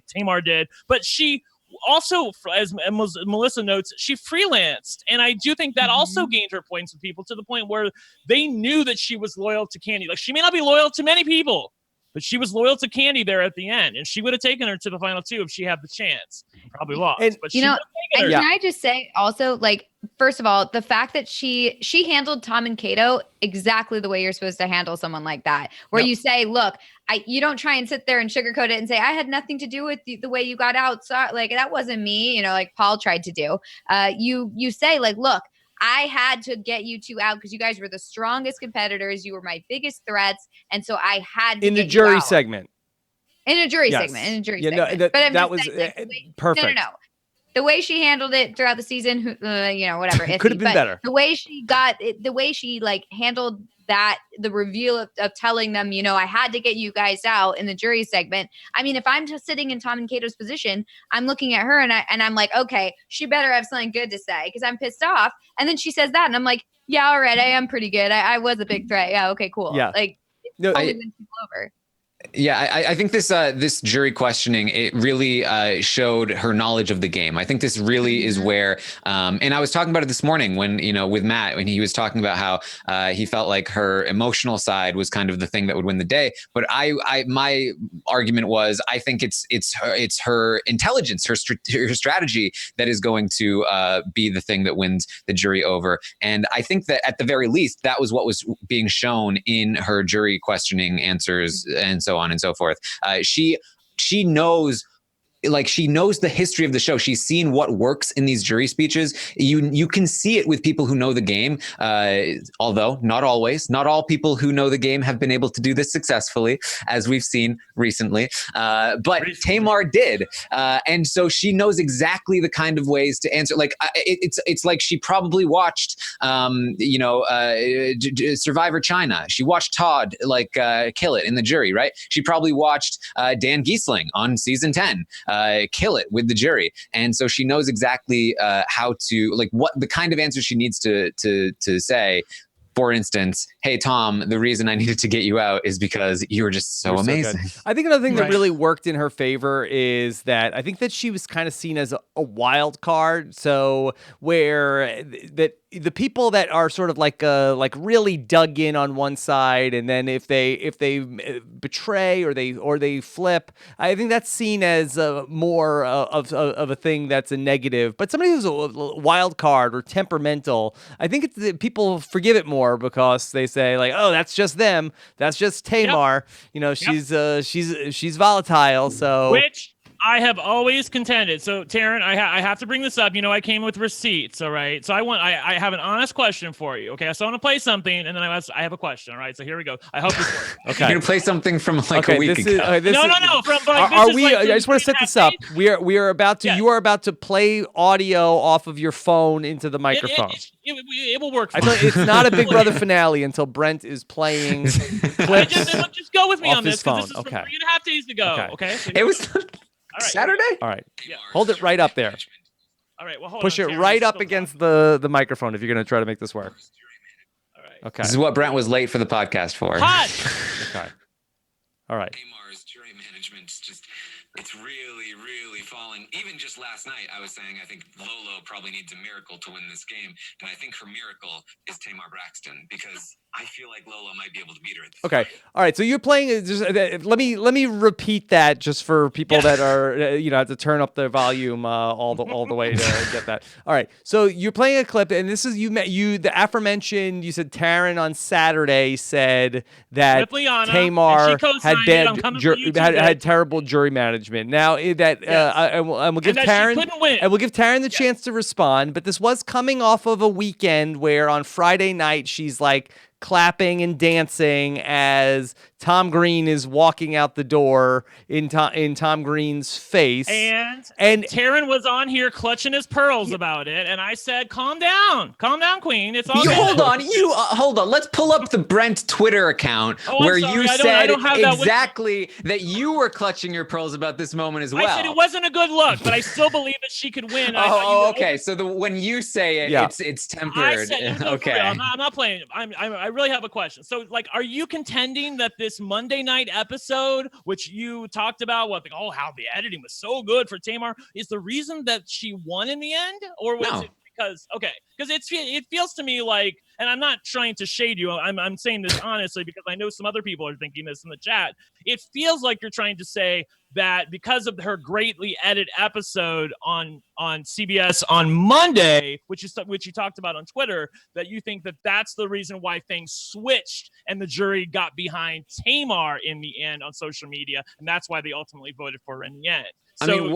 Tamar did, but she also, as Melissa notes, she freelanced, and I do think that also gained her points with people to the point where they knew that she was loyal to Kandi. Like, she may not be loyal to many people, but she was loyal to Kandi there at the end, and she would have taken her to the final 2 if she had the chance. Probably lost, but she would have taken her. Can I just say also, like, first of all, the fact that she handled Tom and Kato exactly the way you're supposed to handle someone like that, where you say, look, you don't try and sit there and sugarcoat it and say, I had nothing to do with the way you got out. So, like, that wasn't me, like Paul tried to do. You say, like, look, I had to get you 2 out because you guys were the strongest competitors. You were my biggest threats. And so I had to in the jury segment. In a jury segment. No, that was perfect. No. The way she handled it throughout the season, whatever. Could have been better. The way she like handled that, the reveal of telling them, I had to get you guys out in the jury segment. I mean, if I'm just sitting in Tom and Kato's position, I'm looking at her and I'm like, okay, she better have something good to say because I'm pissed off. And then she says that, and I'm like, yeah, all right, I am pretty good. I was a big threat. Yeah, okay, cool. Yeah. Like, it's totally wins people over. Yeah, I think this jury questioning, it really showed her knowledge of the game. I think this really is where, and I was talking about it this morning when, with Matt, when he was talking about how he felt like her emotional side was kind of the thing that would win the day. But my argument was, I think it's her intelligence, her strategy that is going to be the thing that wins the jury over. And I think that at the very least, that was what was being shown in her jury questioning answers and so on and so forth. She knows. Like, she knows the history of the show. She's seen what works in these jury speeches. You can see it with people who know the game, although not always. Not all people who know the game have been able to do this successfully, as we've seen recently. But Tamar did, and so she knows exactly the kind of ways to answer. Like, it's like she probably watched, Survivor China. She watched Todd kill it in the jury, right? She probably watched Dan Giesling on season 10. kill it with the jury. And so she knows exactly how to, like, what the kind of answer she needs to say. For instance, hey, Tom, the reason I needed to get you out is because you were just so amazing. I think another thing that Right. really worked in her favor is that I think that she was kind of seen as a wild card. So where that the people that are sort of like really dug in on one side, and then if they betray or they flip, I think that's seen as more of a thing that's a negative. But somebody who's a wild card or temperamental, I think it's people forgive it more because they say like, oh, that's just them, that's just Tamar. You know, she's volatile. So Which I have always contended. So, Taryn, I have to bring this up. You know, I came with receipts, all right? So I have an honest question for you, okay? So I want to play something, and then I have a question, all right? So here we go. I hope this works. You're going to play something from like a week ago. No. I just want to set this up. We are about to. Yeah. You are about to play audio off of your phone into the microphone. It will work. I feel like it's not a Big Brother finale until Brent is playing clips. Just go with me off on his this because this phone. is from Okay. 3.5 days ago. Okay. So It was All right, Saturday? All right, Yeah. hold it right up there. All right. Well, hold Push on, it Taryn, right just up still against talking. the microphone if you're going to try to make this work. All right. Okay. This is what Brent was late for the podcast for. Hot. Okay. All right. Tamar's jury management's just, it's really, really falling. Even just last night, I was saying I think Lolo probably needs a miracle to win this game. And I think her miracle is Tamar Braxton because I feel like Lolo might be able to beat her at this Okay. fight. All right. So you're playing. Let me repeat that just for people that are have to turn up their volume all the way to get that. All right. So you're playing a clip, and this is the aforementioned. You said Taryn on Saturday said that With Liana, Tamar and she had co-signed it. I'm coming for you had today. terrible jury management. Now that Yes. and we'll give And that she Taryn couldn't win. and we'll give Taryn the chance to respond. But this was coming off of a weekend where on Friday night she's like clapping and dancing as Tom Green is walking out the door in Tom Green's face. And And Taryn was on here clutching his pearls about it, and I said, "Calm down, Queen. It's all You good." hold on. Let's pull up the Brent Twitter account Oh, I'm where sorry. you I said don't have that with me. exactly that you were clutching your pearls about this moment as well. I said it wasn't a good look, but I still believe that she could win. I thought you were Okay. So when you say it, Yeah. it's tempered. I said, no, for real, Okay. I'm not playing. I really have a question. So, like, are you contending that this Monday night episode, which you talked about, how the editing was so good for Tamar, is the reason that she won in the end, or was No. it because it feels to me like, and I'm not trying to shade you. I'm saying this honestly because I know some other people are thinking this in the chat. It feels like you're trying to say that because of her greatly edited episode on CBS on Monday, which you talked about on Twitter, that you think that that's the reason why things switched and the jury got behind Tamar in the end on social media, and that's why they ultimately voted for her in the end. So, I mean,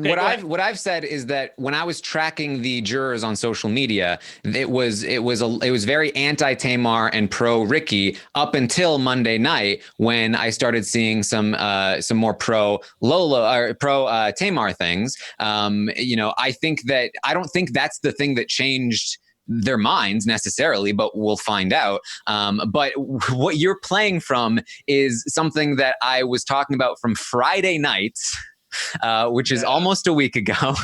go ahead. what I've said is that when I was tracking the jurors on social media, it was very anti-Tamar and pro Ricky up until Monday night when I started seeing some more pro Lolo or pro Tamar things. I don't think that's the thing that changed their minds necessarily, but we'll find out. But what you're playing from is something that I was talking about from Friday nights. Which is almost a week ago.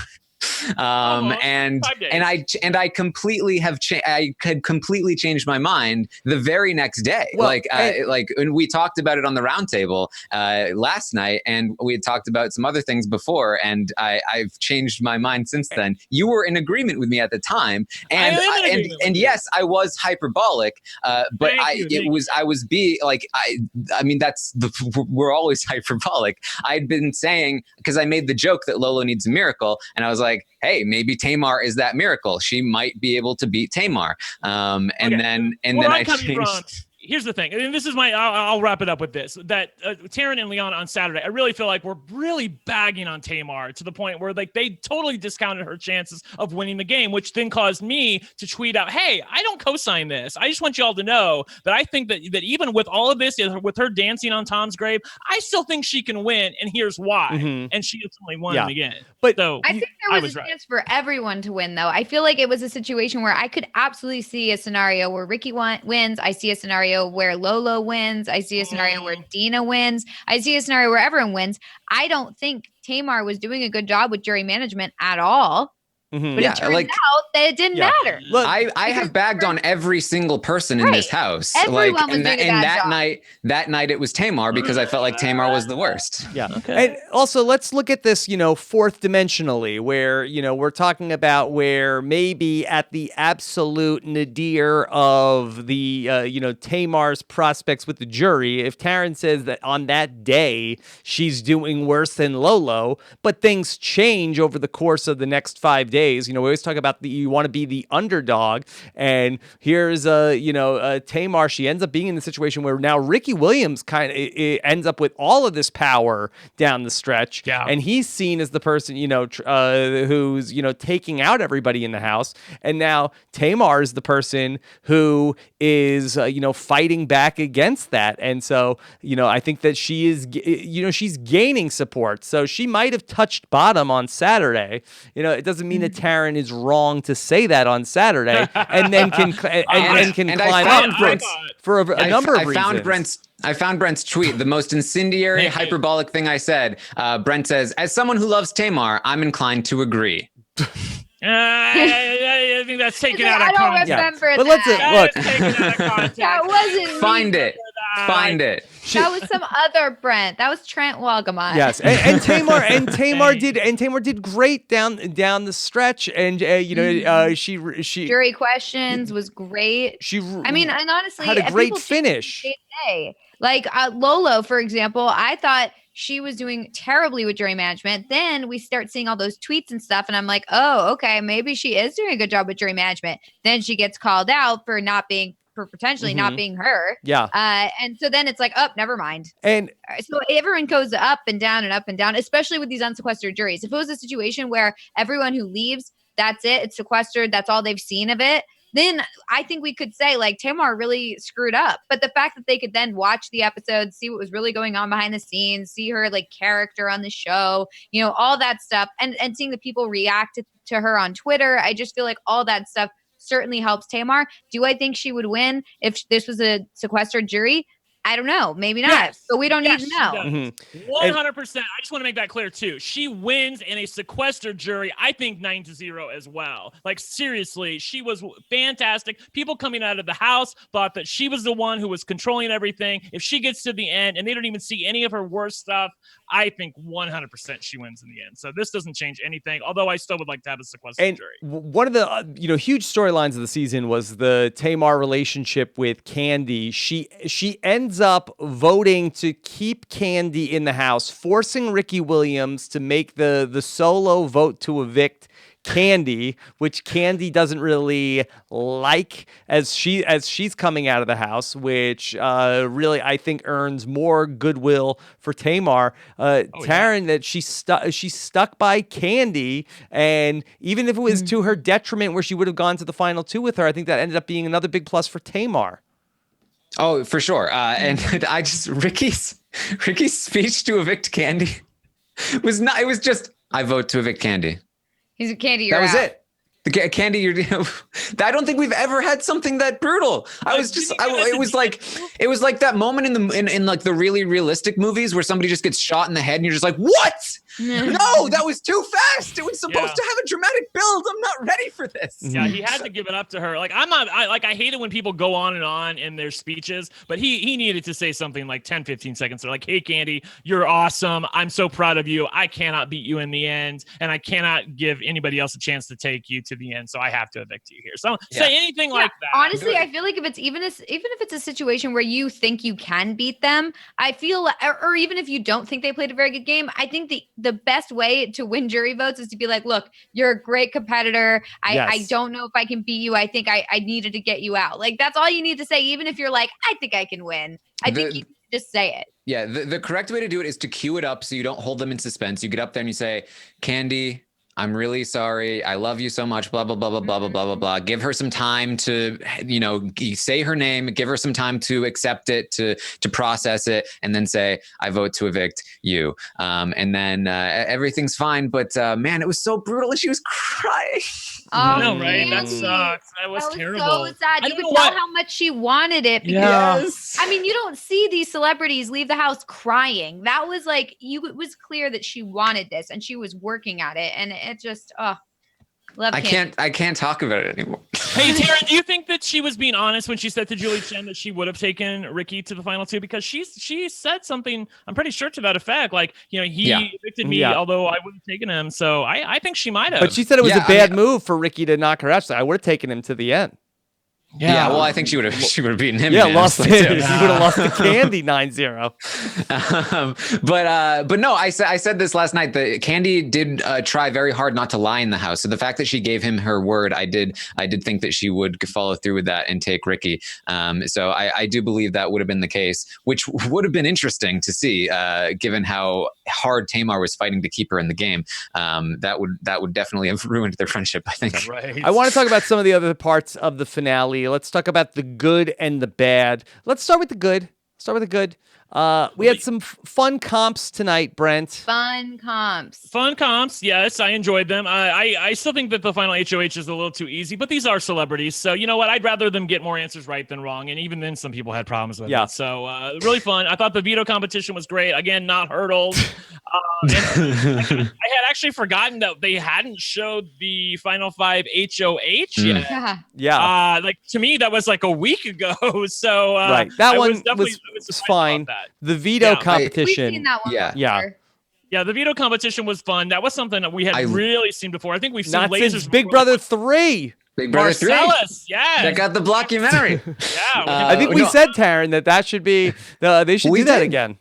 And 5 days. I completely I had completely changed my mind the very next day. Well, and we talked about it on the roundtable last night, and we had talked about some other things before, and I've changed my mind since then. You were in agreement with me at the time, and yes, I was hyperbolic, but we're always hyperbolic. I'd been saying, because I made the joke that Lolo needs a miracle, and I was like, hey, maybe Tamar is that miracle. She might be able to beat Tamar. Then I changed. Here's the thing, and this is I'll wrap it up with this, that Taryn and Leon on Saturday, I really feel like we're really bagging on Tamar to the point where like they totally discounted her chances of winning the game, which then caused me to tweet out, hey, I don't co-sign this. I just want you all to know that I think that even with all of this, with her dancing on Tom's grave, I still think she can win, and here's why. Mhm. And she ultimately won it again. But so I think there was a chance for everyone to win, though. I feel like it was a situation where I could absolutely see a scenario where Ricky wins. I see a scenario where Lolo wins. I see a scenario where Dina wins. I see a scenario where everyone wins. I don't think Tamar was doing a good job with jury management at all. Mhm. But it turns out that it didn't matter. Look, I have bagged on every single person in this house. Everyone was doing a bad job. That night it was Tamar because I felt like Tamar was the worst. Yeah. Okay. And also, let's look at this, fourth dimensionally, where, we're talking about where maybe at the absolute nadir of the, Tamar's prospects with the jury, if Taryn says that on that day she's doing worse than Lolo, but things change over the course of the next 5 days. We always talk about you want to be the underdog. And here's, Tamar, she ends up being in the situation where now Ricky Williams kind of ends up with all of this power down the stretch. Yeah. And he's seen as the person, who's, taking out everybody in the house. And now Tamar is the person who is, fighting back against that. And so, I think that she is, she's gaining support. So she might have touched bottom on Saturday. It doesn't mean that Taryn is wrong to say that on Saturday and then can climb up for a number of reasons. I found Brent's tweet, the most incendiary, hyperbolic thing I said. Brent says, as someone who loves Tamar, I'm inclined to agree. I think that's taken out of context. I don't remember that. But let's look. Taken out of context. That wasn't Find me. it. Find it. That was some other Brent. That was Trent Wagamon. Yes, and Tamar did great down the stretch, and she jury questions was great. And honestly, had a great people finish. day. Like Lolo, for example, I thought she was doing terribly with jury management. Then we start seeing all those tweets and stuff, and I'm like, oh, okay, maybe she is doing a good job with jury management. Then she gets called out for potentially not being her. Yeah. And so then it's like, oh, never mind. And so everyone goes up and down and up and down, especially with these unsequestered juries. If it was a situation where everyone who leaves, that's it, it's sequestered, that's all they've seen of it, then I think we could say like Tamar really screwed up. But the fact that they could then watch the episode, see what was really going on behind the scenes, see her like character on the show, all that stuff, and seeing the people react to her on Twitter, I just feel like all that stuff certainly helps Tamar. Do I think she would win if this was a sequestered jury? I don't know. Maybe not. Yes. But we don't need to She know. does. 100%. I just want to make that clear too. She wins in a sequestered jury. I think 9-0 as well. Like seriously, she was fantastic. People coming out of the house thought that she was the one who was controlling everything. If she gets to the end and they don't even see any of her worst stuff, I think 100% she wins in the end. So this doesn't change anything. Although I still would like to have a sequestered jury. One of the huge storylines of the season was the Tamar relationship with Candy. She ends up voting to keep Candy in the house, forcing Ricky Williams to make the solo vote to evict Candy, which Candy doesn't really like as she's coming out of the house, which really I think earns more goodwill for Tamar. Taryn, that she's stuck by Candy, and even if it was to her detriment where she would have gone to the final two with her, I think that ended up being another big plus for Tamar. Oh, for sure. And Ricky's speech to evict Candy was not. It was just, I vote to evict Candy. He's a Candy. You're that was out. it. The Candy, I don't think we've ever had something that brutal. It was like that moment in like the really realistic movies where somebody just gets shot in the head and you're just like, what? No, that was too fast. It was supposed to have a dramatic build. I'm not ready for this. Yeah, he had to give it up to her. Like I hate it when people go on and on in their speeches, but he needed to say something like 10-15 seconds. They're like, hey Candy, you're awesome. I'm so proud of you. I cannot beat you in the end, and I cannot give anybody else a chance to take you to the end. So I have to evict you here. So say anything like that. Honestly, I feel like if it's even if it's a situation where you think you can beat them, I feel, or even if you don't think they played a very good game, I think the best way to win jury votes is to be like, look, you're a great competitor. I don't know if I can beat you. I think I needed to get you out. Like that's all you need to say. Even if you're like, I think I can win. I think you just say it. Yeah. The correct way to do it is to cue it up so you don't hold them in suspense. You get up there and you say, Candy, I'm really sorry. I love you so much. Blah, blah, blah, blah, blah, blah, blah, blah, blah. Give her some time to, say her name, give her some time to accept it, to process it, and then say, I vote to evict you. And then everything's fine. But man, it was so brutal. She was crying. Oh, No, right? That Andy. sucks. That was terrible. So sad. I You don't could know tell what- how much she wanted it. Because, Yes. I mean, you don't see these celebrities leave the house crying. That was like, it was clear that she wanted this and she was working at it. And it just, love Candy. I can't talk about it anymore. Hey, Tara, do you think that she was being honest when she said to Julie Chen that she would have taken Ricky to the final two? Because she said something, I'm pretty sure to that effect, like, he evicted me, although I would have taken him. So I think she might have. But she said it was a bad move for Ricky to knock her out. So I would have taken him to the end. Yeah, well, I think she would have beaten him. Yeah, lost it. She would have lost to Candy 9-0. But no, I said this last night. That Candy did try very hard not to lie in the house. So the fact that she gave him her word, I did think that she would follow through with that and take Ricky. So I do believe that would have been the case, which would have been interesting to see, given how hard Tamar was fighting to keep her in the game. That would definitely have ruined their friendship, I think. Right. I want to talk about some of the other parts of the finale. Let's talk about the good and the bad. Let's start with the good. We had some fun comps tonight, Brent. Fun comps. Yes, I enjoyed them. I still think that the final HOH is a little too easy, but these are celebrities, so you know what? I'd rather them get more answers right than wrong, and even then, some people had problems with it. So really fun. I thought the veto competition was great. Again, not hurdles. I had actually forgotten that they hadn't showed the final 5 HOH yet. Yeah. Like to me, that was like a week ago. So right, that one was fine. The veto competition. We've seen that one before. Yeah, the veto competition was fun. That was something that we had really seen before. I think we've seen not lasers since Big Brother 3. Big Brother 3. Marcellus, yes. Check out the documentary. I think we said, Taryn, that should be they should do that again.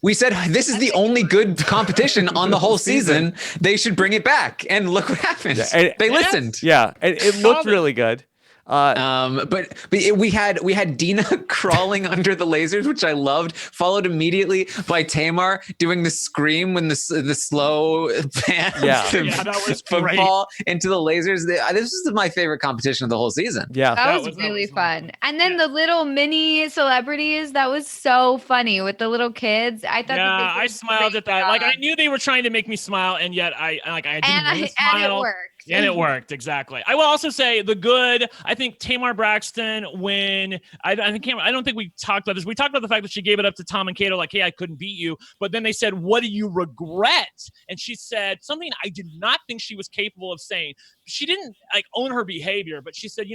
We said this is the only good competition on the whole season. They should bring it back. And look what happened. They listened. Yeah, it looked really good. But we had Dina crawling under the lasers, which I loved, followed immediately by Tamar doing the scream when the slow pan that was great. fall into the lasers. This is my favorite competition of the whole season. Yeah, that was really fun. And then the little mini celebrities, that was so funny with the little kids. I thought I smiled at that. Like I knew they were trying to make me smile, and yet I didn't really smile. And it worked. And it worked, exactly. I will also say the good, I think Tamar Braxton, when I don't think we talked about this. We talked about the fact that she gave it up to Tom and Kato, like, hey, I couldn't beat you. But then they said, what do you regret? And she said something I did not think she was capable of saying. She didn't like own her behavior, but she said,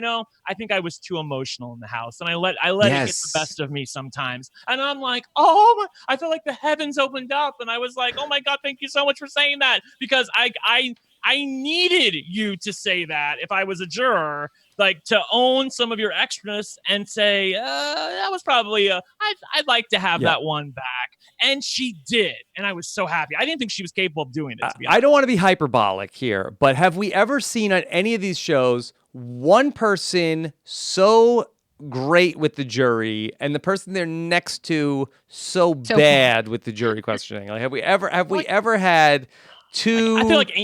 I think I was too emotional in the house. And I let it get the best of me sometimes. And I'm like, I feel like the heavens opened up. And I was like, oh my God, thank you so much for saying that. Because I needed you to say that if I was a juror, like to own some of your extraness and say, that was probably I'd like to have that one back. And she did. And I was so happy. I didn't think she was capable of doing it. To be honest. I don't want to be hyperbolic here, but have we ever seen on any of these shows one person so great with the jury and the person they're next to so bad with the jury questioning? Like, have we ever had two? I feel like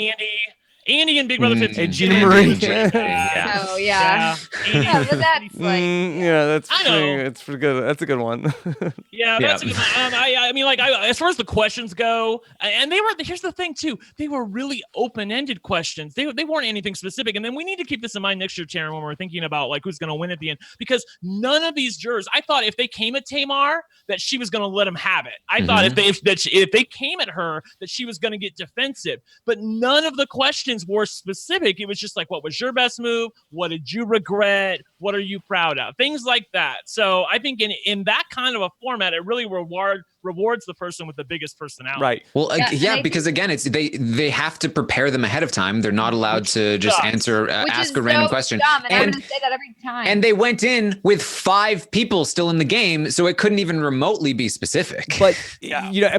Andy and Big Brother 15. And Gina Marie. Oh, yeah. But that's like... that's it's pretty good. That's a good one. That's a good one. I mean, like, as far as the questions go, and here's the thing, too. They were really open-ended questions. They weren't anything specific. And then we need to keep this in mind next year, Taryn, when we're thinking about, like, who's going to win at the end. Because none of these jurors, I thought if they came at Tamar, that she was going to let them have it. I thought if they came at her, that she was going to get defensive. But none of the questions were specific. It was just like, what was your best move? What did you regret? What are you proud of? Things like that. So I think in that kind of a format, it really rewards the person with the biggest personality. Right. Well, because again, it's they have to prepare them ahead of time. They're not allowed to just ask a random question. Dumb, and I'm gonna say that every time. And they went in with 5 people still in the game, so it couldn't even remotely be specific. But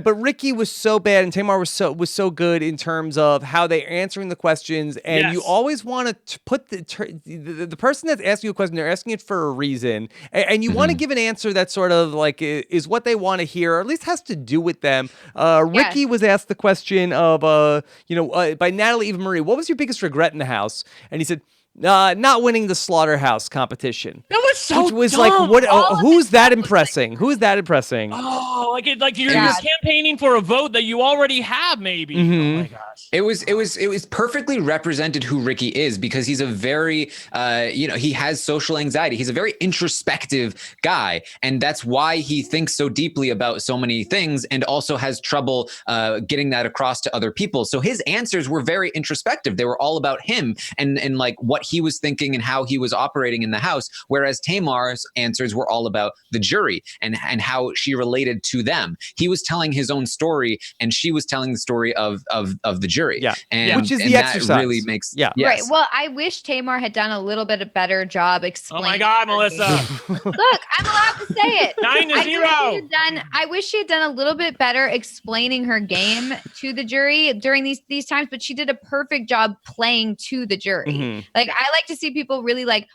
but Ricky was so bad, and Tamar was so good in terms of how they answering the questions, and you Yes. always want to put the person that's asking you a question, they're asking it for a reason, and you want to give an answer that sort of like is what they want to hear, or at least has to do with them. Ricky was asked the question of, by Natalie Eva Marie, what was your biggest regret in the house? And he said, not winning the slaughterhouse competition. That was so Which was dumb. like, what? Who's that impressing? Who's that impressing? Oh, like you're campaigning for a vote that you already have, maybe. Oh my gosh. It was perfectly represented who Ricky is, because he's a very he has social anxiety. He's a very introspective guy, and that's why he thinks so deeply about so many things, and also has trouble getting that across to other people. So his answers were very introspective. They were all about him and like what he was thinking and how he was operating in the house, whereas Tamar's answers were all about the jury and how she related to them. He was telling his own story, and she was telling the story of the jury. Yeah, and which is the exercise. That really makes yes. Right. Well, I wish Tamar had done a little bit of better job explaining. Oh my God, Melissa! Look, I'm allowed to say it. 9-0. I wish she had done a little bit better explaining her game to the jury during these times, but she did a perfect job playing to the jury. Like, I like to see people really like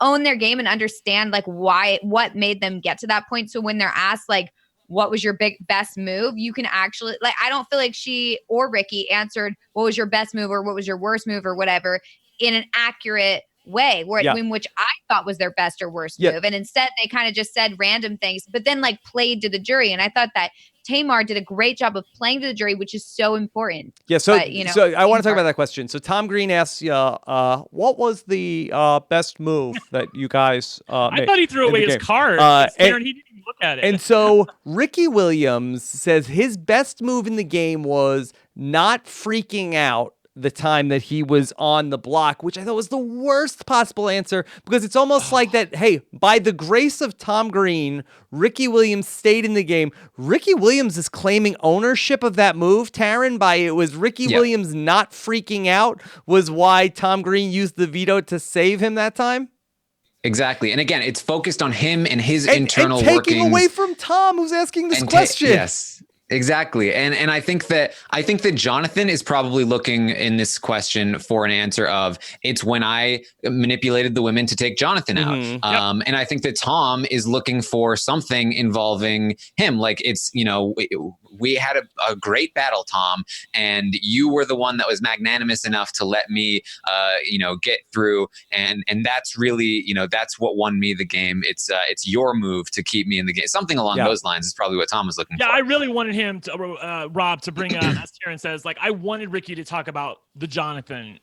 own their game and understand like what made them get to that point. So when they're asked like, what was your best move, you can actually like, I don't feel like she or Ricky answered what was your best move or what was your worst move or whatever in an accurate way, in which I thought was their best or worst move. And instead they kind of just said random things, but then like played to the jury. And I thought that Tamar did a great job of playing to the jury, which is so important. Yeah, so I want to talk about that question. So Tom Green asks you, what was the best move that you guys I thought he threw away his card. And he didn't even look at it. And so Ricky Williams says his best move in the game was not freaking out the time that he was on the block, which I thought was the worst possible answer, because it's almost like that, hey, by the grace of Tom Green, Ricky Williams stayed in the game. Ricky Williams is claiming ownership of that move, Taryn, by it was Ricky Williams not freaking out was why Tom Green used the veto to save him that time? Exactly. And again, it's focused on him and his internal and taking workings. away from Tom, who's asking this question. Yes. Exactly. And I think that Jonathan is probably looking in this question for an answer of, it's when I manipulated the women to take Jonathan out. And I think that Tom is looking for something involving him. Like, it's, we had a great battle, Tom, and you were the one that was magnanimous enough to let me, get through. And that's really, that's what won me the game. It's your move to keep me in the game. Something along those lines is probably what Tom was looking for. Yeah, I really wanted him to Rob to bring up, as Taryn says, like, I wanted Ricky to talk about the Jonathan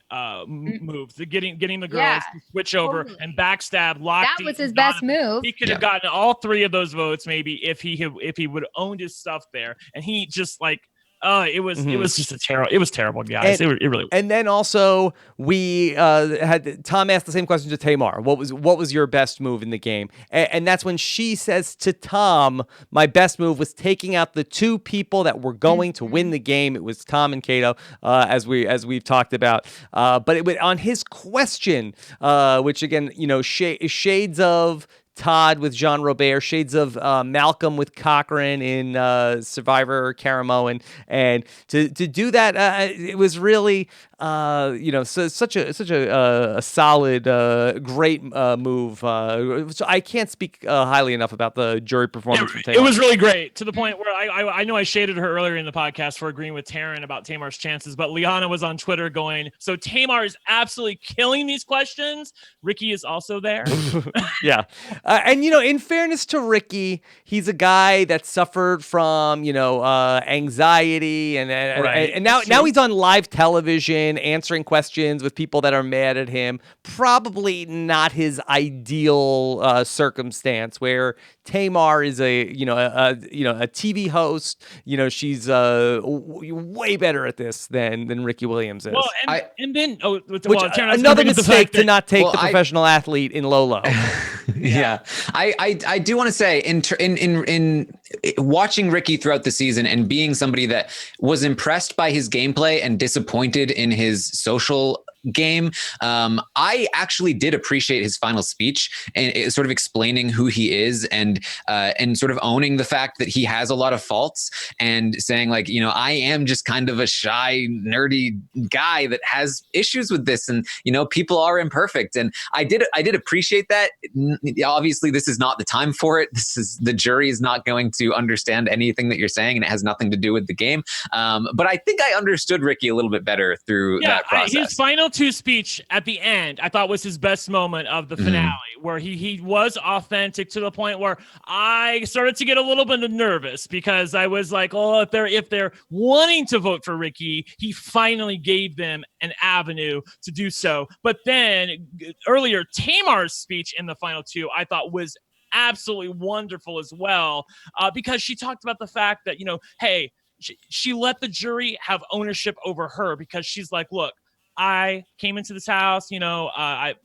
move, the getting the girls to switch over and backstab Locke. That was his best move. He could have gotten all 3 of those votes maybe if he would have owned his stuff there, and he just like. It was just it was terrible, guys. It really was. And then also we had Tom asked the same question to Tamar. What was your best move in the game? And that's when she says to Tom, my best move was taking out the 2 people that were going to win the game. It was Tom and Kato, as we've talked about. But it was on his question, which again, shades of Todd with Jean Robert, shades of Malcolm with Cochran in Survivor Caramoan, and to do that, it was really such a solid, great move. So I can't speak highly enough about the jury performance. It was really great, to the point where I know I shaded her earlier in the podcast for agreeing with Taryn about Tamar's chances, but Liana was on Twitter going, so Tamar is absolutely killing these questions. Ricky is also there. Yeah. And, in fairness to Ricky, he's a guy that suffered from, anxiety and now he's on live television answering questions with people that are mad at him. Probably not his ideal circumstance, where Tamar is a TV host. She's way better at this than Ricky Williams is. Well, another mistake to not take the professional athlete in Lolo. Yeah. I do want to say in watching Ricky throughout the season and being somebody that was impressed by his gameplay and disappointed in his social game, I actually did appreciate his final speech and sort of explaining who he is and sort of owning the fact that he has a lot of faults and saying like, you know, I am just kind of a shy, nerdy guy that has issues with this, and you know, people are imperfect. And I did appreciate that. Obviously, this is not the time for it. The jury is not going to understand anything that you're saying, and it has nothing to do with the game. But I think I understood Ricky a little bit better through that process. His final two speech at the end, I thought was his best moment of the finale, where he was authentic to the point where I started to get a little bit nervous because I was like, oh, if they're wanting to vote for Ricky, he finally gave them an avenue to do so. But then earlier, Tamar's speech in the final two, I thought was absolutely wonderful as well, because she talked about the fact that, you know, hey, she let the jury have ownership over her, because she's like, look, I came into this house, you know,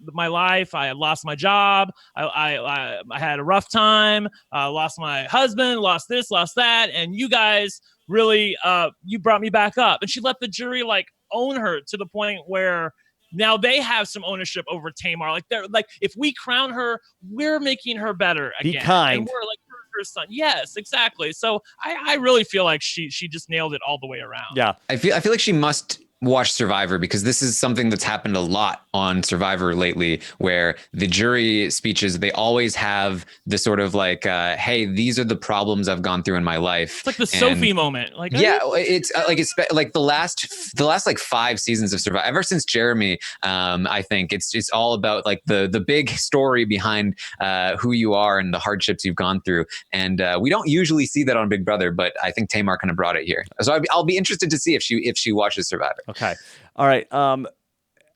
my life, I lost my job. I had a rough time, lost my husband, lost this, lost that. And you guys really, you brought me back up. And she let the jury like own her to the point where now they have some ownership over Tamar. Like they're like, if we crown her, we're making her better again. Be kind. And we're like her son. Yes, exactly. So I really feel like she just nailed it all the way around. Yeah. I feel like she must watch Survivor, because this is something that's happened a lot on Survivor lately, where the jury speeches, they always have the sort of like, hey, these are the problems I've gone through in my life. It's like the Sophie moment. Like, yeah, it's like the last like 5 seasons of Survivor, ever since Jeremy, I think it's all about like the big story behind who you are and the hardships you've gone through. And we don't usually see that on Big Brother, but I think Tamar kind of brought it here. So I'll be interested to see if she watches Survivor. Okay. All right.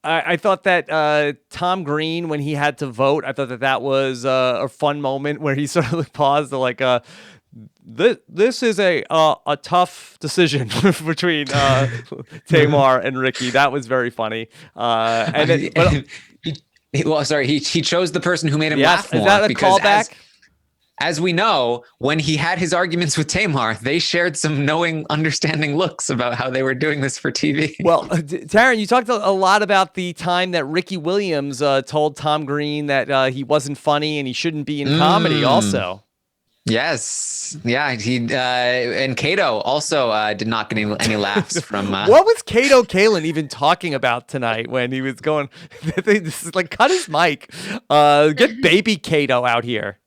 I thought that Tom Green, when he had to vote, I thought that was a fun moment where he sort of paused to like, this is a tough decision between Tamar and Ricky. That was very funny. He chose the person who made him laugh more. Is that a callback? As we know, when he had his arguments with Tamar, they shared some knowing, understanding looks about how they were doing this for TV. Well, Taryn, you talked a lot about the time that Ricky Williams told Tom Green that he wasn't funny and he shouldn't be in comedy also. Yes. Yeah. He and Kato also did not get any laughs from. What was Kato Kalin even talking about tonight when he was going? This is like, cut his mic. Get baby Kato out here.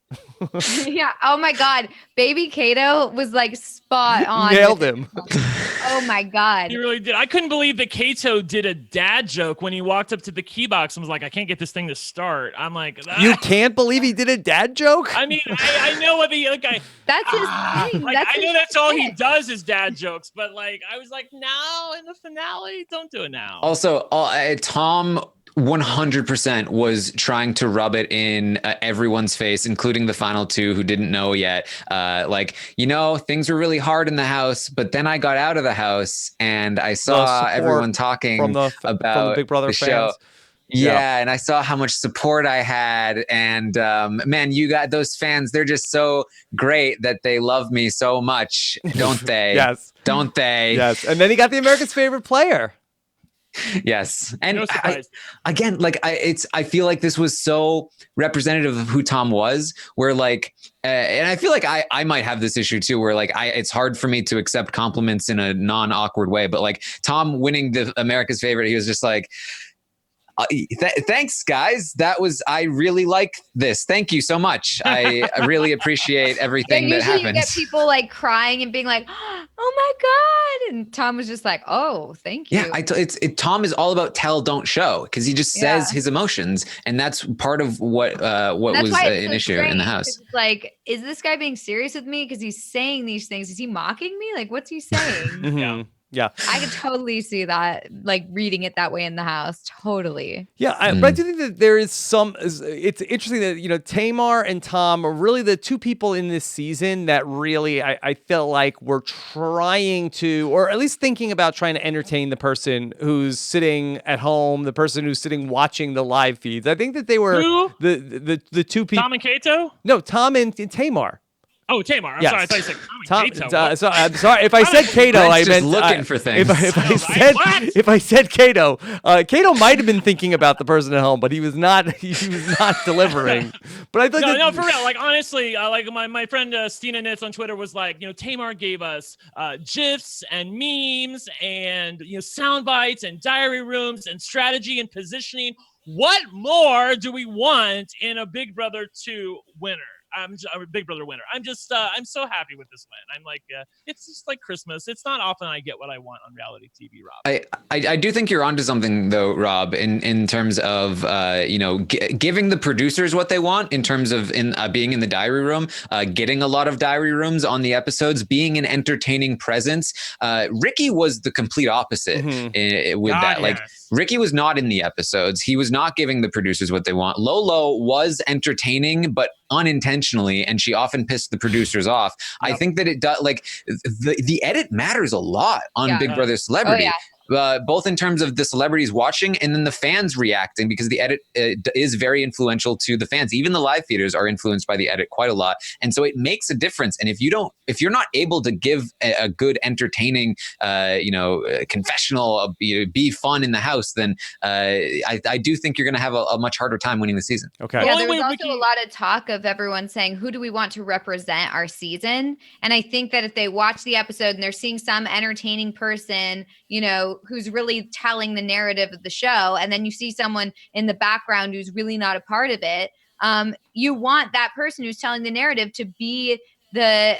Yeah. Oh my God. Baby Kato was like spot on. Nailed him. Oh my God. He really did. I couldn't believe that Kato did a dad joke when he walked up to the key box and was like, I can't get this thing to start. I'm like, you can't believe he did a dad joke? I mean, I know what the guy. That's his thing. Like, I know that's all he does is dad jokes, but like, I was like, no, in the finale, don't do it now. Also, Tom 100% was trying to rub it in everyone's face, including the final two who didn't know yet. Like, you know, things were really hard in the house, but then I got out of the house and I saw everyone talking about from the Big Brother the fans. show. Yeah, and I saw how much support I had. And man, you got those fans. They're just so great that they love me so much, don't they? Yes. Don't they? Yes. And then he got the America's Favorite Player. Yes. And No surprise. I feel like this was so representative of who Tom was, where like, and I feel like I might have this issue too, where like it's hard for me to accept compliments in a non-awkward way, but like Tom winning the America's Favorite, he was just like, thanks guys. I really like this. Thank you so much. I really appreciate everything that happens. You get people like crying and being like, oh my God. And Tom was just like, oh, thank you. Yeah. Tom is all about tell, don't show, because he just says his emotions. And that's part of what was an issue in the house. It's like, is this guy being serious with me? Because he's saying these things. Is he mocking me? Like, what's he saying? Yeah. Yeah. I could totally see that, like reading it that way in the house. Totally. Yeah, but I do think that there is it's interesting that, Tamar and Tom are really the two people in this season that really I felt like were trying to, or at least thinking about trying to entertain the person who's sitting at home, the person who's sitting watching the live feeds. I think that they were Who? the two people. Tom and Kato? No, Tom and Tamar. Oh, Tamar. I'm Yes. sorry. I thought you said Tom and Kato. So, I'm sorry if I said Kato. Brent's I just meant looking for things. If I said Kato, Kato might have been thinking about the person at home, but he was not. He was not delivering. But I thought No, for real. Like honestly, like my friend Stina Nitz on Twitter was like, Tamar gave us gifs and memes and sound bites and diary rooms and strategy and positioning. What more do we want in a Big Brother 2 winner? I'm a Big Brother winner. I'm so happy with this win. I'm like, it's just like Christmas. It's not often I get what I want on reality TV, Rob. I do think you're onto something though, Rob, in terms of giving the producers what they want in terms of being in the diary room, getting a lot of diary rooms on the episodes, being an entertaining presence. Ricky was the complete opposite with that. Like Ricky was not in the episodes. He was not giving the producers what they want. Lolo was entertaining, but unintentionally, and she often pissed the producers off. Yep. I think that it does, like the edit matters a lot on Big Brother Celebrity. Both in terms of the celebrities watching and then the fans reacting, because the edit is very influential to the fans. Even the live feeders are influenced by the edit quite a lot. And so it makes a difference. And if you're not able to give a good, entertaining, confessional, be fun in the house, then I do think you're going to have a much harder time winning the season. Okay. Yeah, there was also a lot of talk of everyone saying, who do we want to represent our season? And I think that if they watch the episode and they're seeing some entertaining person, who's really telling the narrative of the show, and then you see someone in the background who's really not a part of it, you want that person who's telling the narrative to be the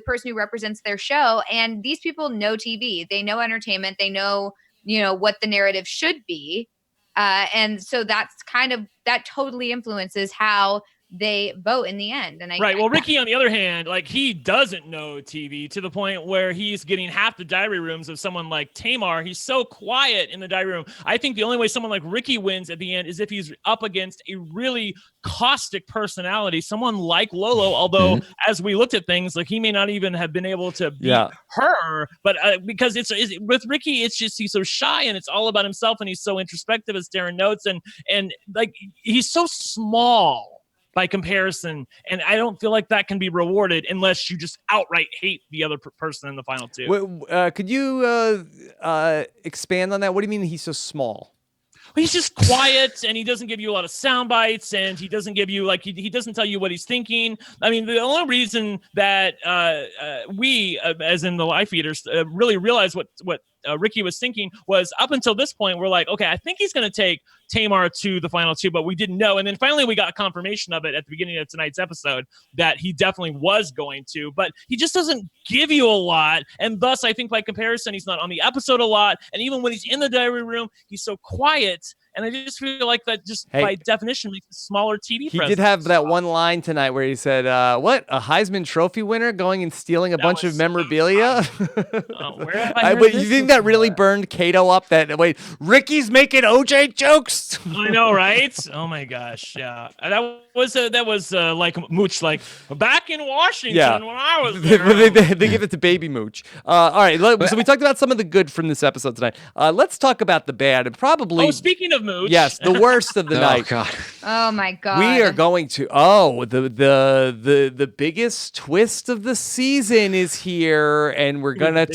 person who represents their show. And these people know TV, they know entertainment, they know what the narrative should be, and so that totally influences how they vote in the end. And Well, Ricky, on the other hand, like he doesn't know TV to the point where he's getting half the diary rooms of someone like Tamar. He's so quiet in the diary room. I think the only way someone like Ricky wins at the end is if he's up against a really caustic personality, someone like Lolo, although as we looked at things, like he may not even have been able to beat her, but because it's with Ricky, it's just he's so shy and it's all about himself and he's so introspective, as Darren notes, and like he's so small by comparison, and I don't feel like that can be rewarded unless you just outright hate the other person in the final two. Could you expand on that? What do you mean he's so small? He's just quiet, and he doesn't give you a lot of sound bites, and he doesn't give you he doesn't tell you what he's thinking. I mean, the only reason that we, as in the live feeders, really realized what Ricky was thinking was up until this point, we're like, okay, I think he's going to take Tamar to the final two, but we didn't know. And then finally we got confirmation of it at the beginning of tonight's episode that he definitely was going to, but he just doesn't give you a lot. And thus, I think by comparison, he's not on the episode a lot. And even when he's in the diary room, he's so quiet. And I just feel like that by definition makes a smaller TV presence. He did have that one line tonight where he said, what, a Heisman Trophy winner going and stealing a bunch of memorabilia? Where have I heard But this you think that really burned Kato up? Ricky's making OJ jokes? I know, right? Oh my gosh, yeah. That was like Mooch, like back in Washington when I was there. they give it to Baby Mooch. All right, so we talked about some of the good from this episode tonight. Let's talk about the bad, and probably. Oh, speaking of Mooch. Yes, the worst of the night. Oh God. Oh my God. We are going to the biggest twist of the season is here, and we're gonna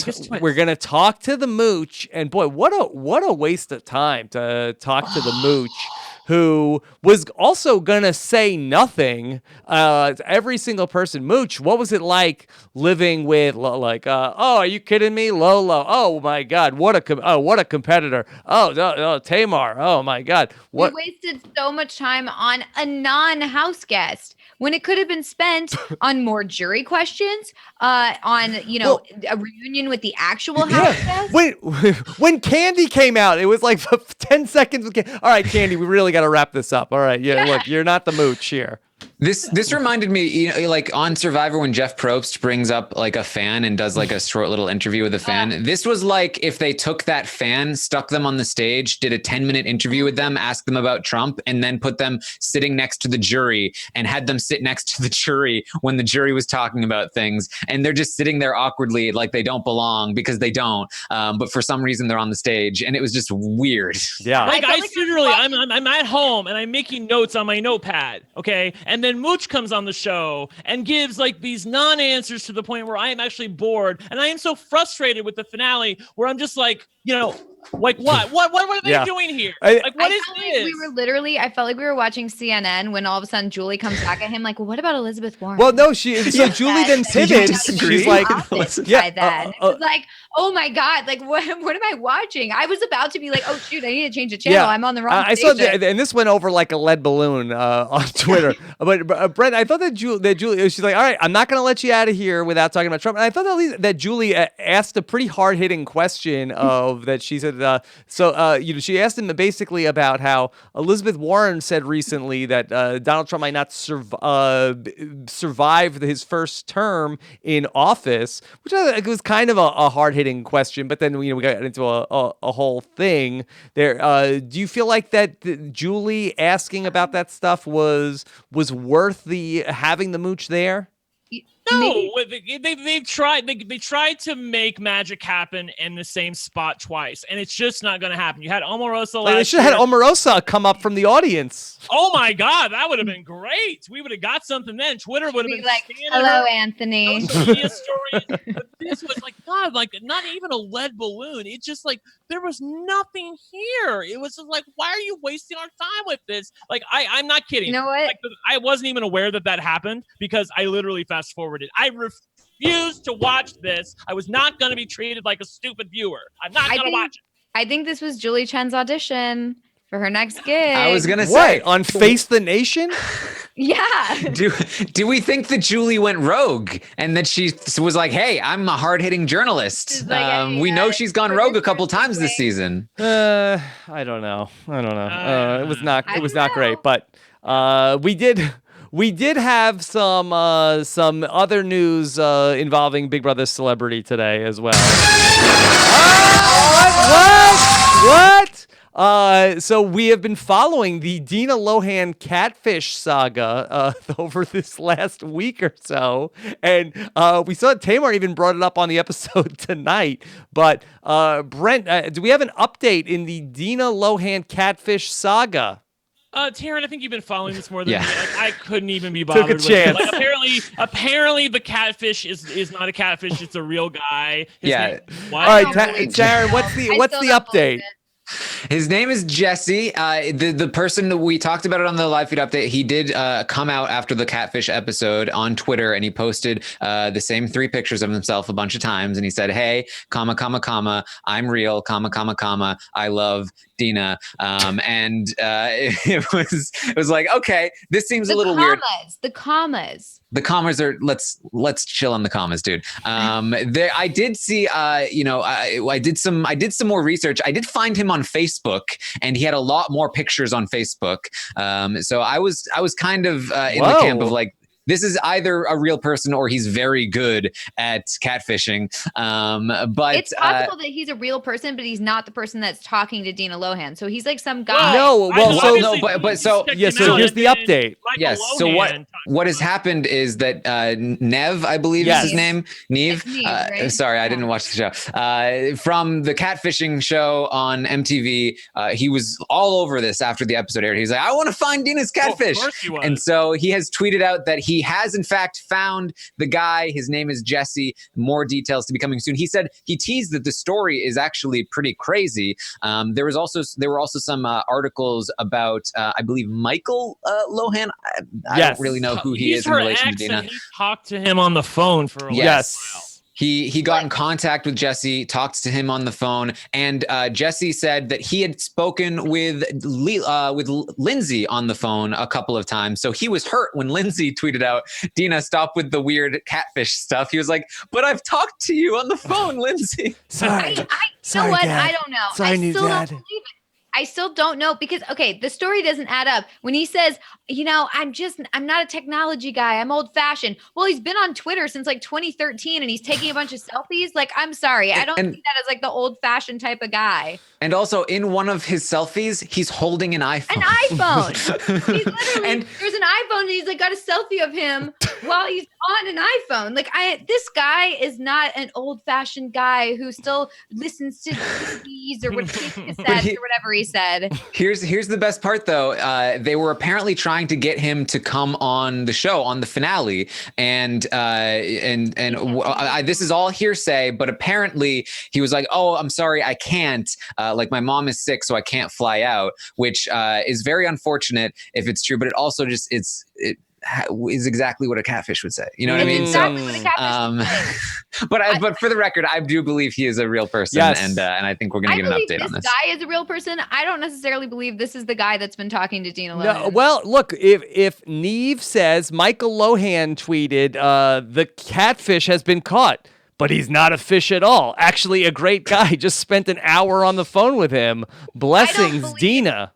talk to the Mooch. And boy, what a waste of time to talk to the Mooch, who was also gonna say nothing. Every single person. Mooch, what was it like living with oh, are you kidding me, Lolo? Oh my God, what a competitor. Oh, Tamar. Oh my God, what? We wasted so much time on a non-house guest when it could have been spent on more jury questions, on a reunion with the actual house guest. When Candy came out, it was like 10 seconds. All right, Candy, we really got to wrap this up. All right, look, you're not the Mooch here. This reminded me, you know, like on Survivor when Jeff Probst brings up like a fan and does like a short little interview with a fan. This was like if they took that fan, stuck them on the stage, did a 10-minute interview with them, asked them about Trump, and then put them sitting next to the jury and had them sit next to the jury when the jury was talking about things. And they're just sitting there awkwardly like they don't belong because they don't. But for some reason they're on the stage, and it was just weird. Yeah. Like I literally, I'm at home and I'm making notes on my notepad, okay? And then Mooch comes on the show and gives like these non-answers to the point where I am actually bored, and I am so frustrated with the finale where I'm just like, you know, like what are they doing here? Like what is this? I felt like we were watching CNN when all of a sudden Julie comes back at him like, well, what about Elizabeth Warren? Well, no, Julie then pivots. She's like, it's like, oh my God, like what am I watching? I was about to be like, oh shoot, I need to change the channel. I'm on the wrong I saw that, and this went over like a lead balloon on Twitter. but Brent, I thought that Julie, she's like, all right, I'm not going to let you out of here without talking about Trump. And I thought that Julie asked a pretty hard hitting question of that. She said, she asked him basically about how Elizabeth Warren said recently that Donald Trump might not survive his first term in office, which I think was kind of a hard hitting question. But then we got into a whole thing there. Do you feel like that Julie asking about that stuff was worth the having the mooch there? No, they've tried. They tried to make magic happen in the same spot twice, and it's just not going to happen. You had Omarosa last year. They should have had Omarosa come up from the audience. Oh my God, that would have been great. We would have got something then. Twitter would have been like, hello, Anthony. Social media stories. But this was like, God, like not even a lead balloon. It just like there was nothing here. It was just like, why are you wasting our time with this? Like, I'm not kidding. You know what? Like, I wasn't even aware that happened because I literally fast forwarded. I refused to watch this. I was not going to be treated like a stupid viewer. I'm not going to watch it. I think this was Julie Chen's audition for her next gig. I was going to say. On Face the Nation? Yeah. Do we think that Julie went rogue and that she was like, hey, I'm a hard-hitting journalist? Like, we know she's gone rogue a couple times this season. I don't know. It was not great, but we did have some other news involving Big Brother celebrity today as well. What? So we have been following the Dina Lohan catfish saga over this last week or so, and we saw Tamar even brought it up on the episode tonight. But Brent, do we have an update in the Dina Lohan catfish saga? Taryn, I think you've been following this more than me. Like, I couldn't even be bothered. Took a chance. With it. Like, apparently, the catfish is not a catfish; it's a real guy. His name, all right, Taryn, what's the update? His name is Jesse. The person that we talked about it on the live feed update, he did come out after the catfish episode on Twitter, and he posted the same 3 pictures of himself a bunch of times, and he said, hey, comma, comma, comma, I'm real, comma, comma, comma, I love Dina. And it was like, okay, this seems a little weird. The commas are let's chill on the commas, dude. I did see, I did some more research. I did find him on Facebook, and he had a lot more pictures on Facebook. So I was kind of in the camp of like, this is either a real person or he's very good at catfishing. But it's possible that he's a real person, but he's not the person that's talking to Dina Lohan. So he's like some guy. So here's the update. Yes. So what has happened is that Nev, I believe is his name. Neve. Right? Sorry, I didn't watch the show. From the catfishing show on MTV, he was all over this after the episode aired. He's like, I want to find Dina's catfish. Of course he was. And so he has tweeted out that he has in fact found the guy. His name is Jesse. More details to be coming soon. He said he teased that the story is actually pretty crazy. There were also some articles about I believe Michael Lohan. I don't really know who he is in relation to Dina. He talked to him on the phone for a while. Yes. He got in contact with Jesse, talked to him on the phone, and Jesse said that he had spoken with Lindsay on the phone a couple of times. So he was hurt when Lindsay tweeted out, Dina, stop with the weird catfish stuff. He was like, but I've talked to you on the phone, Lindsay. Sorry. You know what? Dad. I don't know. Sorry, I still Dad. don't believe it. I still don't know because, okay, the story doesn't add up. When he says, I'm not a technology guy. I'm old fashioned. Well, he's been on Twitter since like 2013 and he's taking a bunch of selfies. Like, I'm sorry. I don't see that as like the old fashioned type of guy. And also in one of his selfies, he's holding an iPhone. An iPhone. He's literally, there's an iPhone and he's like got a selfie of him while he's on an iPhone. Like this guy is not an old fashioned guy who still listens to CDs or with cassettes or whatever he said. Here's the best part though. They were apparently trying to get him to come on the show on the finale, and this is all hearsay, but apparently he was like, "Oh, I'm sorry, I can't. Like my mom is sick, so I can't fly out," which is very unfortunate if it's true, but it also just is exactly what a catfish would say. You know what I mean? Exactly what a catfish would say. But for the record, I do believe he is a real person, and I think we're going to get an update on this. This guy is a real person. I don't necessarily believe this is the guy that's been talking to Dina Lohan. No, well, look, if Neve says Michael Lohan tweeted, the catfish has been caught, but he's not a fish at all. Actually, a great guy. Just spent an hour on the phone with him. Blessings, Dina.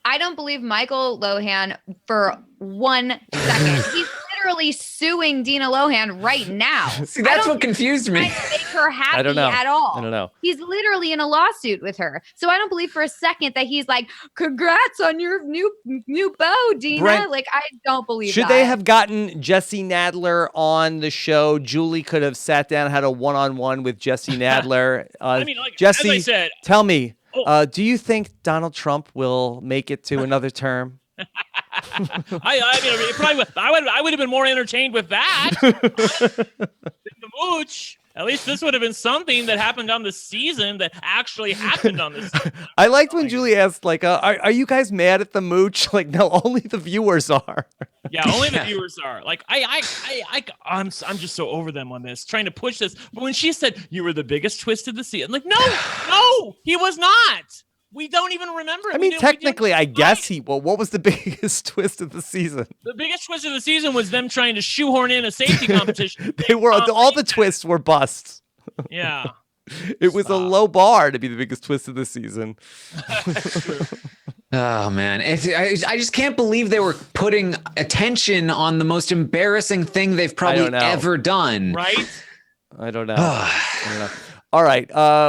I don't believe Michael Lohan for 1 second. He's literally suing Dina Lohan right now. See, that's what confused me. Make her happy I don't know. at all. I don't know. He's literally in a lawsuit with her. So I don't believe for a second that he's like, congrats on your new beau, Dina. Brent, like, I don't believe should that. they have gotten Jesse Nadler on the show? Julie could have sat down, had a one-on-one with Jesse Nadler. I mean, like, Jesse, as I said, tell me, do you think Donald Trump will make it to another term? I would have been more entertained with that than the mooch. At least this would have been something that happened on the season that actually happened on the season. I liked when Julie asked, like, are you guys mad at the mooch? Like, no, only the viewers are. Yeah, only the viewers are. Like, I'm just so over them on this, trying to push this. But when she said you were the biggest twist of the season, I'm like, no, he was not. We don't even remember it. I mean, technically, I guess what was the biggest twist of the season? The biggest twist of the season was them trying to shoehorn in a safety competition. All the twists were busts. Yeah. It was a low bar to be the biggest twist of the season. Oh, man. I just can't believe they were putting attention on the most embarrassing thing they've probably ever done. Right? I don't know. All right.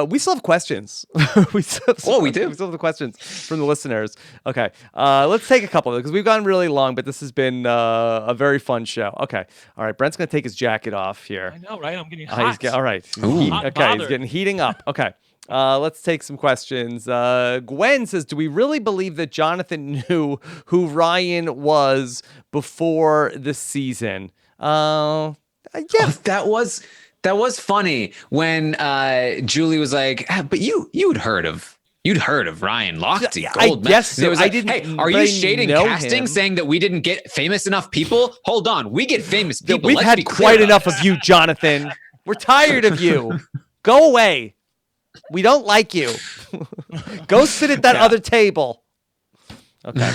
We still have questions. We do. We still have the questions from the listeners. Okay. Let's take a couple because we've gone really long, but this has been a very fun show. Okay. All right. Brent's going to take his jacket off here. I know, right? I'm getting hot. All right. He's getting heating up. Okay. Let's take some questions. Gwen says, do we really believe that Jonathan knew who Ryan was before the season? Yeah. That was funny when Julie was like, but you'd heard of Ryan Lochte. I guess so. It was like, I didn't. Hey, are you shading casting, saying that we didn't get famous enough people? Hold on, we get famous people. We've had quite enough of you, Jonathan. We're tired of you. Go away. We don't like you. Go sit at that other table. Okay.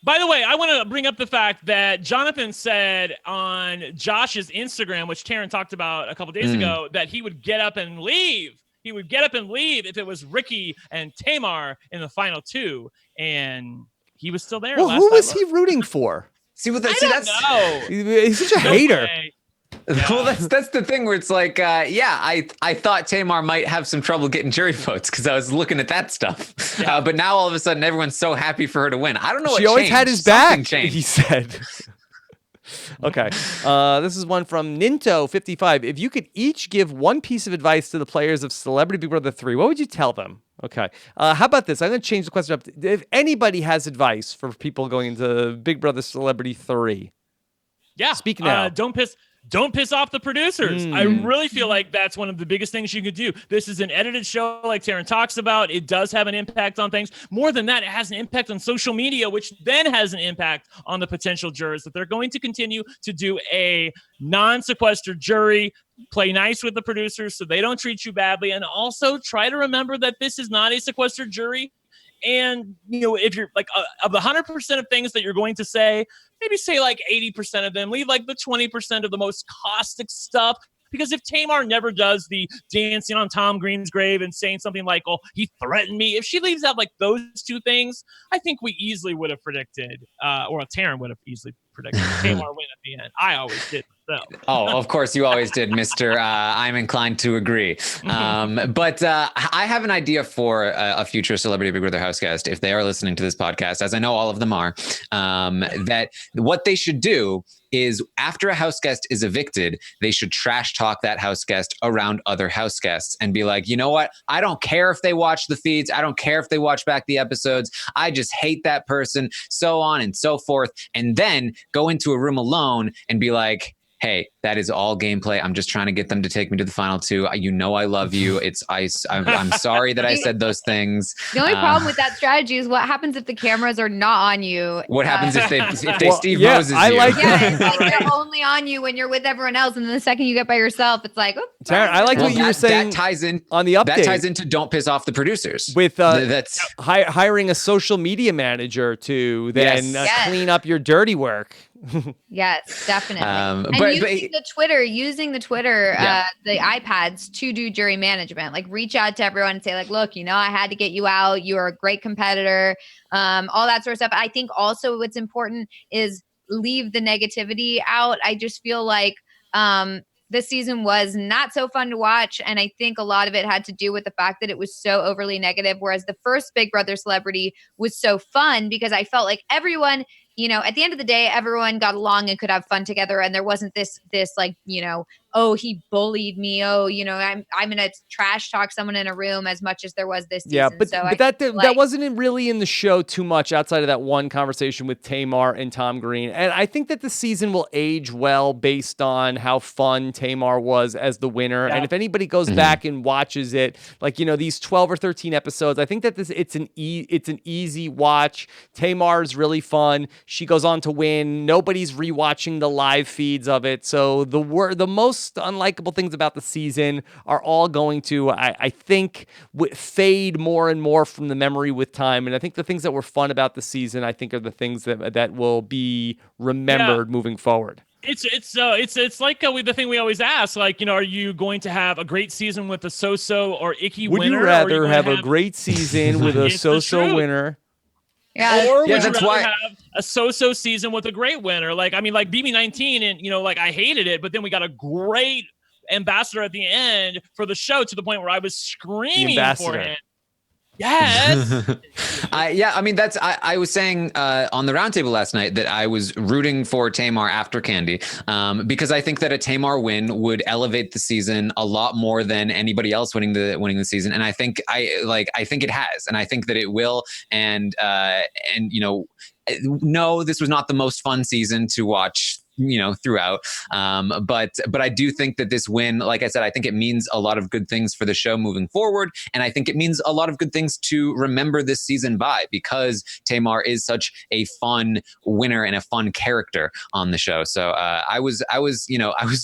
By the way, I want to bring up the fact that Jonathan said on Josh's Instagram, which Taryn talked about a couple days ago, that he would get up and leave. He would get up and leave if it was Ricky and Tamar in the final two, and he was still there. Well, who was he rooting for? See what that? I don't know. He's such a hater. Yeah. Well, that's the thing where it's like, I thought Tamar might have some trouble getting jury votes because I was looking at that stuff. Yeah. But now all of a sudden, everyone's so happy for her to win. I don't know what she always changed. had his back, he said. Okay. This is one from Ninto55. If you could each give one piece of advice to the players of Celebrity Big Brother 3, what would you tell them? Okay. How about this? I'm going to change the question up. If anybody has advice for people going into Big Brother Celebrity 3. Yeah. Speak now. Don't piss off the producers. I really feel like that's one of the biggest things you could do. This is an edited show like Taryn talks about. It does have an impact on things. More than that, it has an impact on social media, which then has an impact on the potential jurors that they're going to continue to do a non-sequestered jury, play nice with the producers so they don't treat you badly, and also try to remember that this is not a sequestered jury. And, if you're like of the 100% of things that you're going to say, maybe say like 80% of them, leave like the 20% of the most caustic stuff Because if Tamar never does the dancing on Tom Green's grave and saying something like, "Oh, he threatened me," if she leaves out like those two things, I think we easily would have predicted, or Taryn would have easily predicted Tamar win at the end. I always did myself. Oh, of course you always did, Mr. I'm inclined to agree. But I have an idea for a future Celebrity Big Brother house guest, if they are listening to this podcast, as I know all of them are, that what they should do is after a house guest is evicted, they should trash talk that house guest around other house guests and be like, you know what? I don't care if they watch the feeds. I don't care if they watch back the episodes. I just hate that person, so on and so forth. And then go into a room alone and be like, hey, that is all gameplay. I'm just trying to get them to take me to the final two. You know I love you. I'm sorry that I said those things. The only problem with that strategy is what happens if the cameras are not on you. What happens if they Steve Moses I you? like it's like they're only on you when you're with everyone else, and then the second you get by yourself, it's like, oops. Taryn, I like what you were saying. That ties in on the update. That ties into don't piss off the producers. With that's hiring a social media manager to then clean up your dirty work. Yes, definitely. But using the Twitter, the iPads to do jury management, like reach out to everyone and say like, look, I had to get you out. You are a great competitor. All that sort of stuff. I think also what's important is leave the negativity out. I just feel like, this season was not so fun to watch. And I think a lot of it had to do with the fact that it was so overly negative. Whereas the first Big Brother Celebrity was so fun because I felt like everyone, at the end of the day, everyone got along and could have fun together. And there wasn't this like, oh, he bullied me. Oh, I'm going to trash talk someone in a room as much as there was this season. Yeah, but that wasn't really in the show too much outside of that one conversation with Tamar and Tom Green. And I think that the season will age well based on how fun Tamar was as the winner. Yeah. And if anybody goes back and watches it, like, these 12 or 13 episodes, I think that it's an easy watch. Tamar's really fun. She goes on to win. Nobody's rewatching the live feeds of it. So the most unlikable things about the season are all going to, I think, fade more and more from the memory with time. And I think the things that were fun about the season, I think, are the things that will be remembered moving forward. It's like the thing we always ask, like, are you going to have a great season with a so-so or icky winner? Would you rather have a great season with a so-so winner? Yeah, or would you rather have a so-so season with a great winner? Like BB19, and I hated it, but then we got a great ambassador at the end for the show to the point where I was screaming for him. Yes. I was saying on the roundtable last night that I was rooting for Tamar after Candy because I think that a Tamar win would elevate the season a lot more than anybody else winning the season, and I think it has, and I think that it will, and no, this was not the most fun season to watch throughout. But I do think that this win, like I said, I think it means a lot of good things for the show moving forward. And I think it means a lot of good things to remember this season by, because Tamar is such a fun winner and a fun character on the show. So I was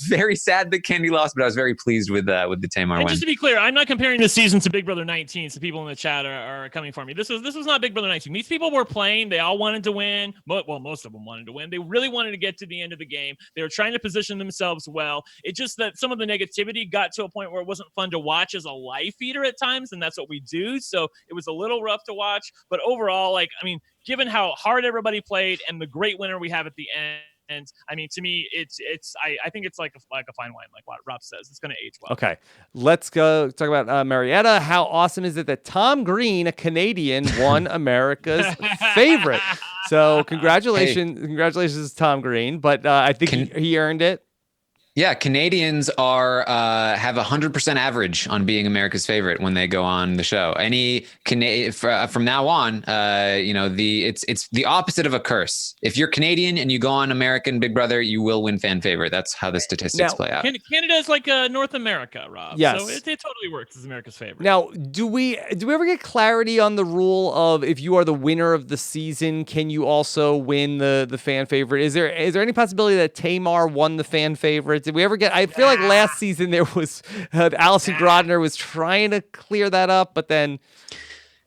very sad that Candy lost, but I was very pleased with the Tamar win. Just to be clear, I'm not comparing this season to Big Brother 19. So people in the chat are coming for me. This was not Big Brother 19. These people were playing. They all wanted to win. Well, most of them wanted to win. They really wanted to get to the end of the game. They were trying to position themselves well. It's just that some of the negativity got to a point where it wasn't fun to watch as a live feeder at times, and that's what we do. So it was a little rough to watch. But overall, given how hard everybody played and the great winner we have at the end, to me, I think it's like a fine wine, like what Rob says. It's going to age well. Okay, let's go talk about Marietta. How awesome is it that Tom Green, a Canadian, won America's favorite? So congratulations, Tom Green. But I think he earned it. Yeah, Canadians have 100% average on being America's favorite when they go on the show. From now on, it's the opposite of a curse. If you're Canadian and you go on American Big Brother, you will win fan favorite. That's how the statistics play out. Canada is like North America, Rob. Yes. So it totally works as America's favorite. Now, do we ever get clarity on the rule of if you are the winner of the season, can you also win the fan favorite? Is there any possibility that Tamar won the fan favorite? Did we ever get? I feel like last season there was Allison Grodner was trying to clear that up, but then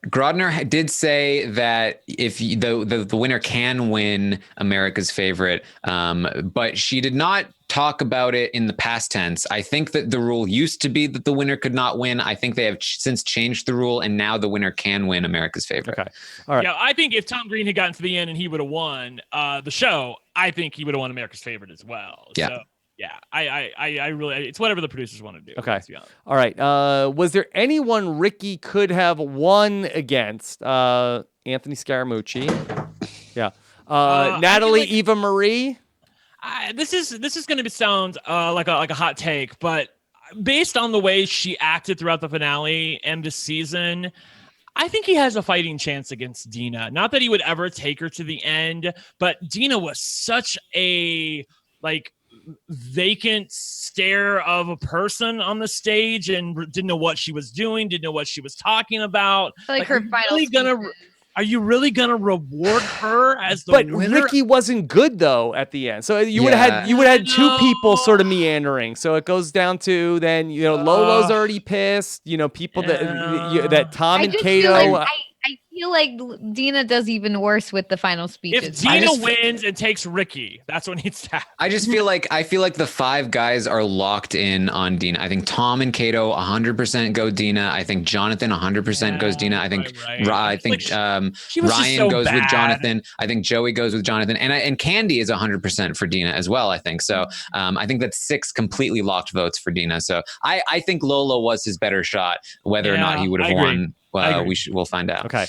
Grodner did say that if the winner can win America's favorite, but she did not talk about it in the past tense. I think that the rule used to be that the winner could not win. I think they have since changed the rule, and now the winner can win America's favorite. Okay. All right. Yeah, I think if Tom Green had gotten to the end and he would have won the show, I think he would have won America's favorite as well. Yeah. So, yeah, I really, it's whatever the producers want to do. Okay. Let's be honest. All right. Was there anyone Ricky could have won against? Anthony Scaramucci. Yeah. Natalie like, Eva Marie. This is going to sound like a hot take, but based on the way she acted throughout the finale and this season, I think he has a fighting chance against Dina. Not that he would ever take her to the end, but Dina was such a vacant stare of a person on the stage and didn't know what she was doing, didn't know what she was talking about. Like her final are you really gonna reward her as the winner? But Ricky wasn't good though at the end, so you would have had two people sort of meandering. So it goes down to then Lolo's already pissed. People that Tom and Kato. I feel like Dina does even worse with the final speeches. If Dina wins and takes Ricky, that's what needs to happen. I feel like the five guys are locked in on Dina. I think Tom and Kato 100% go Dina. I think Jonathan 100% goes Dina. I think Ryan goes with Jonathan. I think Joey goes with Jonathan, and Candy is 100% for Dina as well. I think so. I think that's 6 completely locked votes for Dina. So I think Lolo was his better shot. Whether or not he would have won, we'll find out. Okay.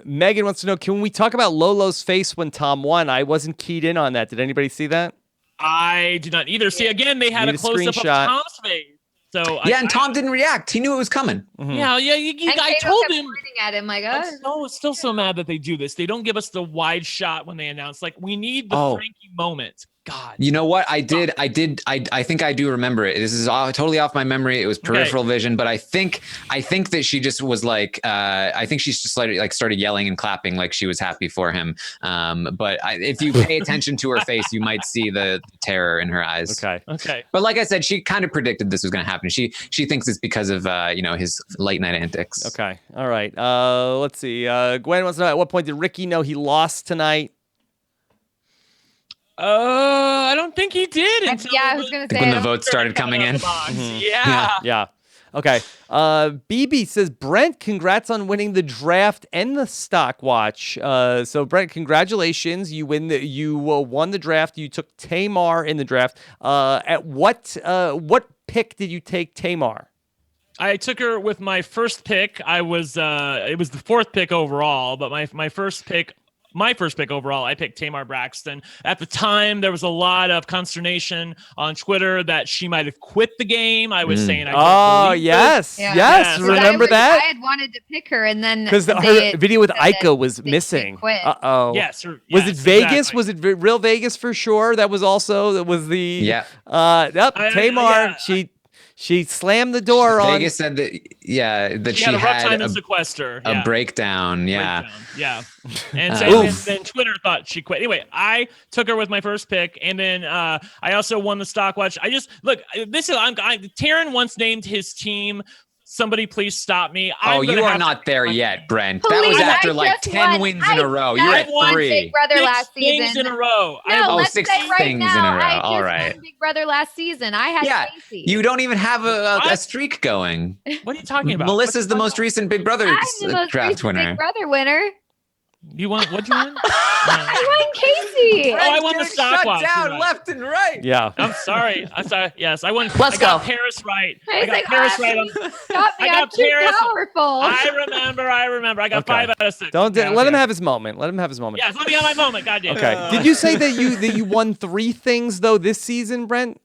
Megan wants to know, can we talk about Lolo's face when Tom won? I wasn't keyed in on that. Did anybody see that? I did not either. See, again, they had a close-up of Tom's face. So and Tom didn't react. He knew it was coming. Mm-hmm. Yeah. I told him. Pointing at him like, I'm still so mad that they do this. They don't give us the wide shot when they announce. Like, we need the Frankie moment. God. You know what? I think I do remember it. This is totally off my memory. It was peripheral vision, but I think that she just was like, I think she's just started yelling and clapping like she was happy for him. But if you pay attention to her face, you might see the terror in her eyes. Okay. But like I said, she kind of predicted this was going to happen. She thinks it's because of his late night antics. Okay. All right. Let's see. Gwen wants to know, at what point did Ricky know he lost tonight? I don't think he did. I was going to say when the votes started coming in. Mm-hmm. Yeah. Okay. BB says, Brent, congrats on winning the draft and the stock watch. So Brent, congratulations. You won the draft. You took Tamar in the draft. At what pick did you take Tamar? I took her with my first pick. It was the 4th pick overall, but my first pick overall, I picked Tamar Braxton. At the time, there was a lot of consternation on Twitter that she might have quit the game. I was saying, yes. Remember that? I had wanted to pick her, and then because her video with Ika was missing. Yes. Was it Vegas? Exactly. Was it real Vegas for sure? That was the Tamar. She slammed the door on. Vegas said that she had a rough time in sequester. A breakdown. Yeah. And then Twitter thought she quit. Anyway, I took her with my first pick, and then I also won the stock watch. Taryn once named his team Somebody Please Stop Me. You are not there yet, Brent. That was after 10 wins in a row. You're at 3. Big Brother last season. 6 things in a row. No, 6 things in a row. All right. Big Brother last season. I had Stacey. You don't even have a streak going. What are you talking about? Melissa's the most recent Big Brother draft winner. Big Brother winner. You won? What'd you win? I won Casey. I won the stock watch. Down left and right. Yeah. I'm sorry. Yes, I won. Let's go. Paris right. I got Paris right. Stop me. I'm too powerful. I remember. I got 5 out of 6. Don't let him have his moment. Yes, let me have my moment. Goddamn. Okay. Did you say that you won 3 things though this season, Brent?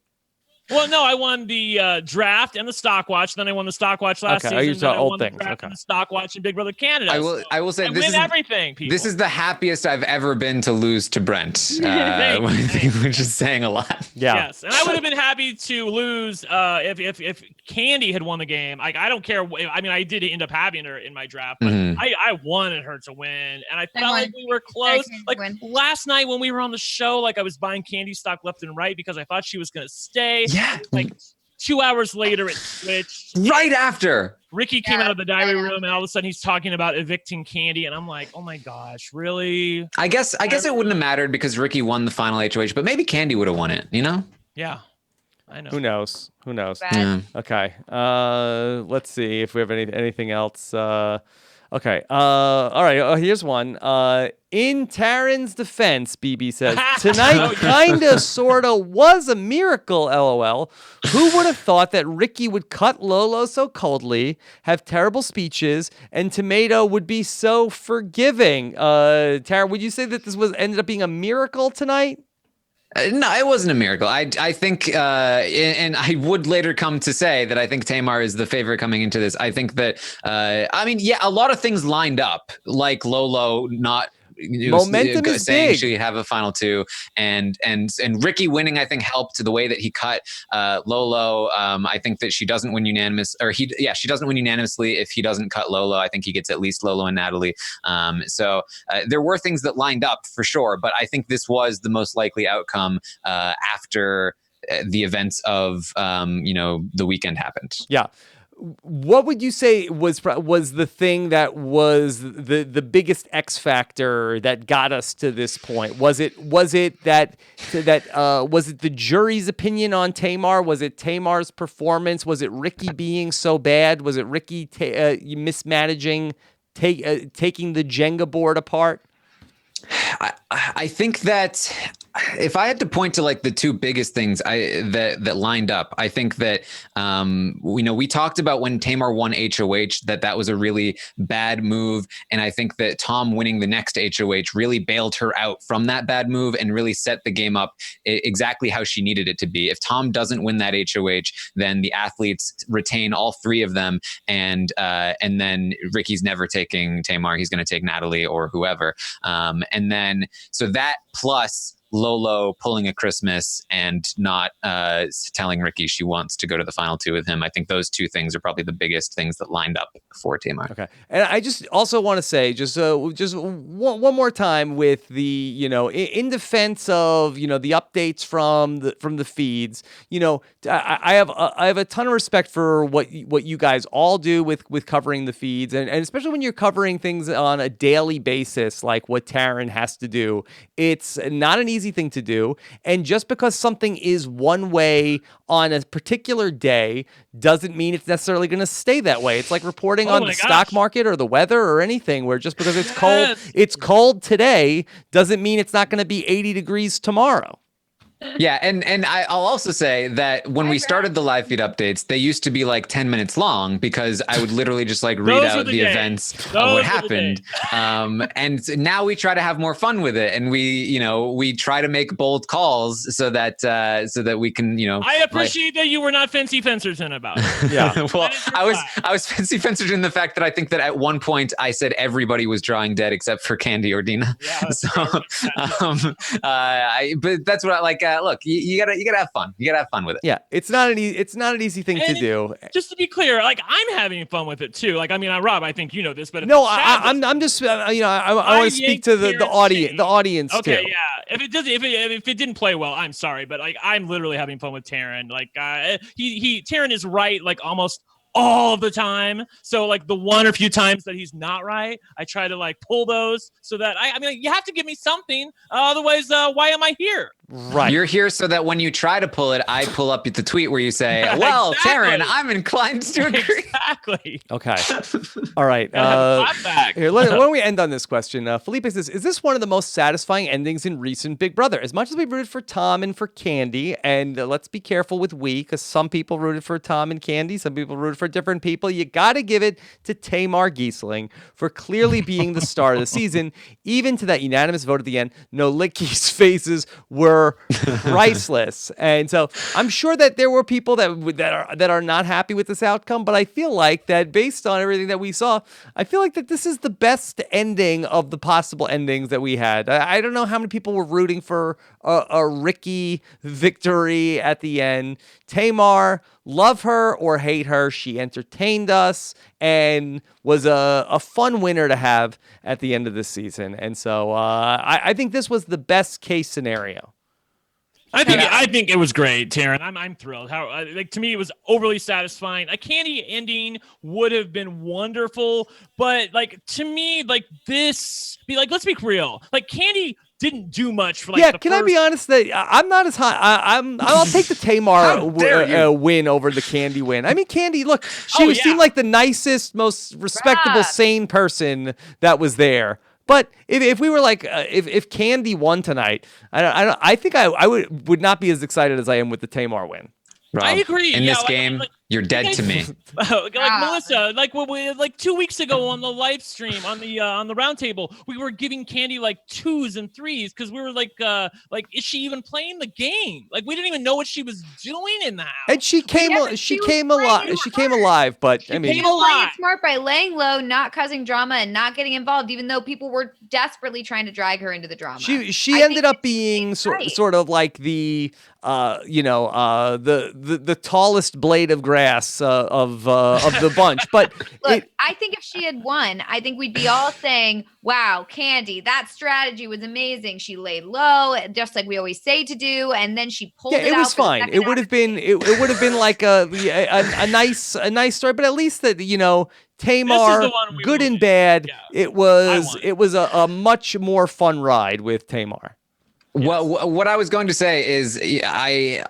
Well, no, I won the draft and the stock watch. Then I won the stock watch last season. You saw old things. The stock watch in Big Brother Canada. I will say I win everything. People. This is the happiest I've ever been to lose to Brent, which is saying a lot. Yeah. Yes, and I would have been happy to lose if Candy had won the game. I don't care. I mean, I did end up having her in my draft, but I wanted her to win, and I felt like we were close. Last night when we were on the show, I was buying Candy stock left and right because I thought she was going to stay. Yeah. 2 hours later, it switched. Right after. Ricky came out of the diary room, and all of a sudden he's talking about evicting Candy, and I'm like, oh my gosh, really? I guess it wouldn't have mattered because Ricky won the final HOH, but maybe Candy would have won it, you know? Yeah, I know. Who knows? Yeah. Okay. Let's see if we have anything else. Okay. All right. Here's one. In Taryn's defense, BB says, tonight kinda, sorta was a miracle, LOL. Who would have thought that Ricky would cut Lolo so coldly, have terrible speeches, and Tomato would be so forgiving? Tara, would you say that this ended up being a miracle tonight? No, it wasn't a miracle. I think, and I would later come to say that I think Tamar is the favorite coming into this. I think that, a lot of things lined up, like Lolo not momentum is saying big. she have a final two, and Ricky winning, I think, helped the way that he cut Lolo. I think that she doesn't win she doesn't win unanimously if he doesn't cut Lolo. I think he gets at least Lolo and Natalie. So there were things that lined up for sure, but I think this was the most likely outcome after the events of the weekend happened. Yeah. What would you say was the thing that was the biggest X factor that got us to this point? Was it the jury's opinion on Tamar? Was it Tamar's performance? Was it Ricky being so bad? Was it Ricky mismanaging, taking the Jenga board apart? I think that if I had to point to like the two biggest things that lined up, I think that we talked about when Tamar won HOH that was a really bad move, and I think that Tom winning the next HOH really bailed her out from that bad move and really set the game up exactly how she needed it to be. If Tom doesn't win that HOH, then the athletes retain all three of them, and then Ricky's never taking Tamar. He's going to take Natalie or whoever, and then so that plus Lolo pulling a Christmas and not telling Ricky she wants to go to the final two with him. I think those two things are probably the biggest things that lined up for Tamar. Okay. And I just also want to say just one more time with the, in defense of, the updates from the feeds, I have a ton of respect for what you guys all do with covering the feeds, and especially when you're covering things on a daily basis like what Taryn has to do. It's not an easy thing to do, and just because something is one way on a particular day doesn't mean it's necessarily going to stay that way. It's like reporting on the stock market or the weather or anything, where just because it's cold today doesn't mean it's not going to be 80 degrees tomorrow. Yeah, and I'll also say that when we started the live feed updates, they used to be like 10 minutes long because I would literally just like read out the events of what happened. And now we try to have more fun with it, and we try to make bold calls so that we can I appreciate that you were not fancy fencerton about it. Yeah. Well, I was fancy fencered in the fact that I think that at one point I said everybody was drawing dead except for Candy or Dina. Yeah, so but that's what I like. Look, you gotta have fun. You gotta have fun with it. Yeah, it's not an easy thing to do. Just to be clear, like I'm having fun with it too. Like Rob, I think you know this, but no, I'm just I want to speak to the audience okay, too. Yeah. If it didn't play well, I'm sorry, but like I'm literally having fun with Taryn. Like Taryn is right, like almost all the time. So like the one or few times that he's not right, I try to like pull those so that you have to give me something. Otherwise, why am I here? Right. You're here so that when you try to pull it, I pull up the tweet where you say, well, Taryn, I'm inclined to agree. Exactly. Okay. All right. Here, why don't we end on this question? Felipe says, is this one of the most satisfying endings in recent Big Brother? As much as we rooted for Tom and for Candy, and let's be careful with we, because some people rooted for Tom and Candy, some people rooted for different people. You got to give it to Tamar Giesling for clearly being the star of the season, even to that unanimous vote at the end. No Licky's faces were priceless. And so I'm sure that there were people that are not happy with this outcome, but I feel like that based on everything that we saw, I feel like that this is the best ending of the possible endings that we had. I don't know how many people were rooting for a Ricky victory at the end. Tamar, love her or hate her, she entertained us and was a fun winner to have at the end of the season. And so I think this was the best case scenario. I think it was great, Taryn. I'm thrilled. How like to me it was overly satisfying. A Candy ending would have been wonderful, but like to me like this be like let's be real. Like Candy didn't do much for like yeah, the can first. I be honest that I'm not as high. I'll take the Tamar win over the Candy win. I mean, Candy, look, she seemed like the nicest, most respectable, sane person that was there. But if we were like, if Candy won tonight, I think I would not be as excited as I am with the Tamar win. Rob, I agree. In this like, game, you're dead to me. like Melissa, like like 2 weeks ago on the live stream on the round table, we were giving Candy like 2s and 3s because we were like is she even playing the game? Like we didn't even know what she was doing in the house. And she came alive. She came alive, but I mean, she was playing it smart by laying low, not causing drama, and not getting involved, even though people were desperately trying to drag her into the drama. She ended up being sort of like the the tallest blade of grass of the bunch. But look, I think if she had won, I think we'd be all saying, "Wow, Candy, that strategy was amazing. She laid low, just like we always say to do, and then she pulled it out." It was fine. It would have been like a nice story, but at least that Tamar, good and bad. Yeah. It was a much more fun ride with Tamar. Yes. Well, what I was going to say is I'm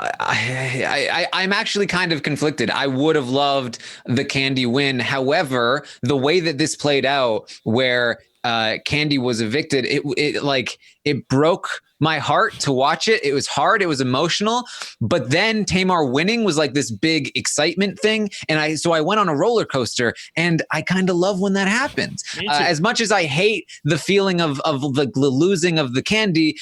actually kind of conflicted. I would have loved the Candy win. However, the way that this played out, where Candy was evicted, it broke my heart to watch it. It was hard. It was emotional. But then Tamar winning was like this big excitement thing. And so I went on a roller coaster, and I kind of love when that happens. As much as I hate the feeling of the losing of the Candy,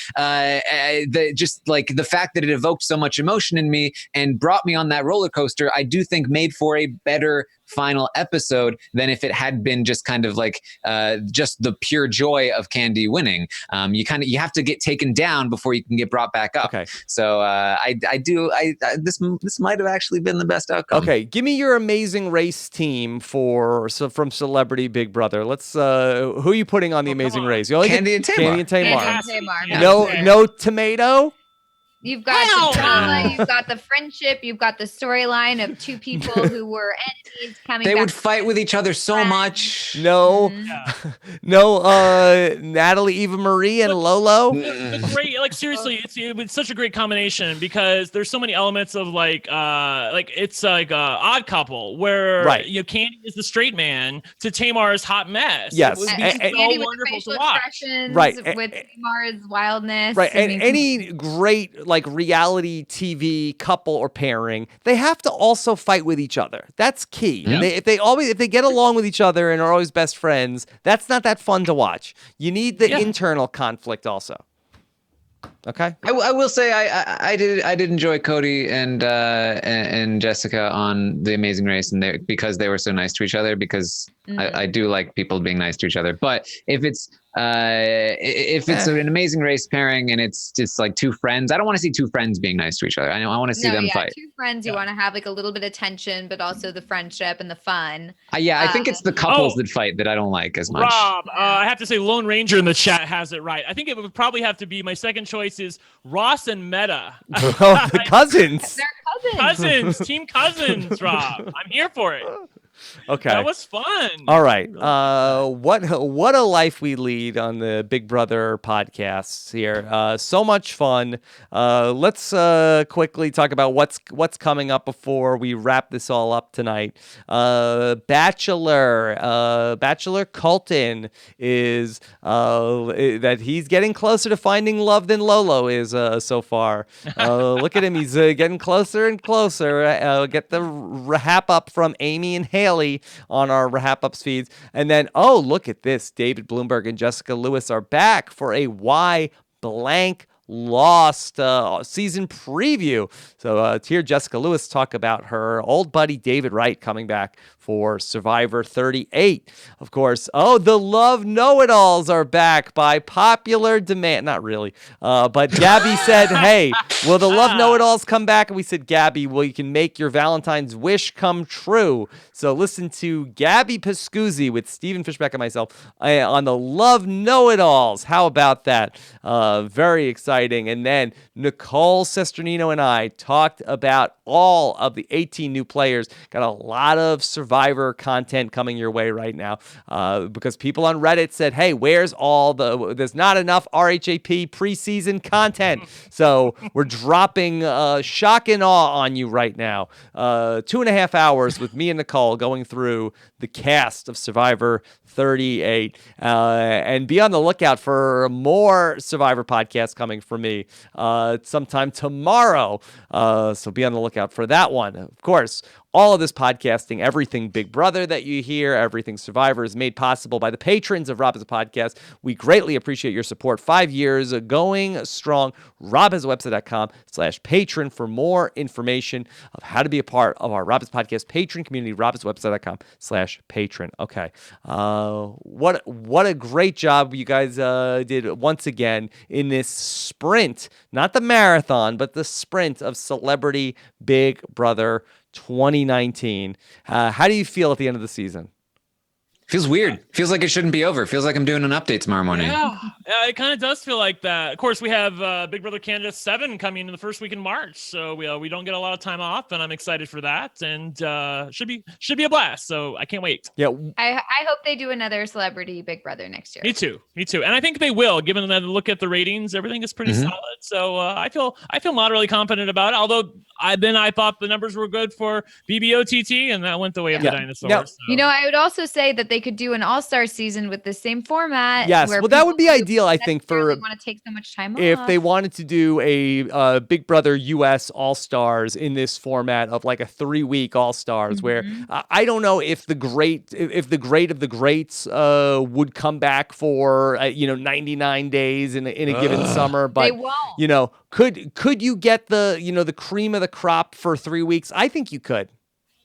just like the fact that it evoked so much emotion in me and brought me on that roller coaster, I do think made for a better final episode than if it had been just kind of like just the pure joy of Candy winning. You have to get taken down before you can get brought back up. Okay. So this might have actually been the best outcome. Okay, give me your Amazing Race team from Celebrity Big Brother. Let's who are you putting on the Amazing Race? Candy and Tamar. No tomato. You've got the drama, you've got the friendship, you've got the storyline of two people who were enemies coming back. They would fight with each other so much. No, Natalie, Eva Marie, and Lolo. Great, like seriously, it's such a great combination because there's so many elements of it's like Odd Couple where Candy is the straight man to Tamar's hot mess. Yes, it would be so wonderful to watch. Right, with Tamar's wildness. Right, and any great like reality TV couple or pairing, they have to also fight with each other. That's key. Yeah. If they get along with each other and are always best friends, that's not that fun to watch. You need the internal conflict also. Okay. I will say I did enjoy Cody and Jessica on The Amazing Race, and because they were so nice to each other. Because I do like people being nice to each other. But if it's an Amazing Race pairing and it's just like two friends, I don't want to see two friends being nice to each other. I want to see them fight. Two friends, you want to have like a little bit of tension, but also the friendship and the fun. I think it's the couples that fight that I don't like as much. Rob, I have to say Lone Ranger in the chat has it right. I think it would probably have to be my second choice is Ross and Meta. The cousins. They're cousins. Team cousins, Rob. I'm here for it. Okay. That was fun. All right. What a life we lead on the Big Brother podcasts here. So much fun. Let's quickly talk about what's coming up before we wrap this all up tonight. Bachelor Colton is that he's getting closer to finding love than Lolo is so far. Look at him. He's getting closer and closer. Get the wrap up from Amy and Haley on our Wrap Ups feeds. And then, look at this. David Bloomberg and Jessica Lewis are back for a Why Blank Lost season preview. So to hear Jessica Lewis talk about her old buddy David Wright coming back for Survivor 38. Of course, the Love Know-It-Alls are back by popular demand. Not really. But Gabby said, hey, will the Love Know-It-Alls come back? And we said, Gabby, well, you can make your Valentine's wish come true. So listen to Gabby Pascuzzi with Stephen Fishback and myself on the Love Know-It-Alls. How about that? Very excited exciting. And then Nicole Sesternino and I talked about all of the 18 new players. Got a lot of Survivor content coming your way right now because people on Reddit said, hey, where's there's not enough RHAP preseason content. So we're dropping shock and awe on you right now. 2.5 hours with me and Nicole going through the cast of Survivor 38. And be on the lookout for more Survivor podcasts coming from me sometime tomorrow. So be on the lookout for that one. Of course, all of this podcasting, everything Big Brother that you hear, everything Survivor is made possible by the patrons of Rob Has a Podcast. We greatly appreciate your support. 5 years going strong. robhasawebsite.com/patron for more information of how to be a part of our Rob Has Podcast patron community. robhasawebsite.com/patron. Okay. What a great job you guys did once again in this sprint, not the marathon, but the sprint of Celebrity Big Brother 2019. How do you feel at the end of the season? Feels weird. Feels like it shouldn't be over. Feels like I'm doing an update tomorrow morning. Yeah, it kind of does feel like that. Of course, we have Big Brother Canada 7 coming in the first week in March, so we don't get a lot of time off, and I'm excited for that. And should be a blast. So I can't wait. Yeah, I hope they do another Celebrity Big Brother next year. Me too. And I think they will, given that look at the ratings, everything is pretty solid. So I feel moderately confident about it. Although I thought the numbers were good for BBOTT, and that went the way of the dinosaurs. Yeah. So. I would also say that they could do an all-star season with the same format. Yes, well, that would be ideal, I think, for want to take so much time if off. they wanted to do a Big Brother US All-Stars in this format of like a 3-week All-Stars, where I don't know if the great of the greats would come back for 99 days in a given summer, but they won't. Could you get the cream of the crop for 3 weeks? I think you could.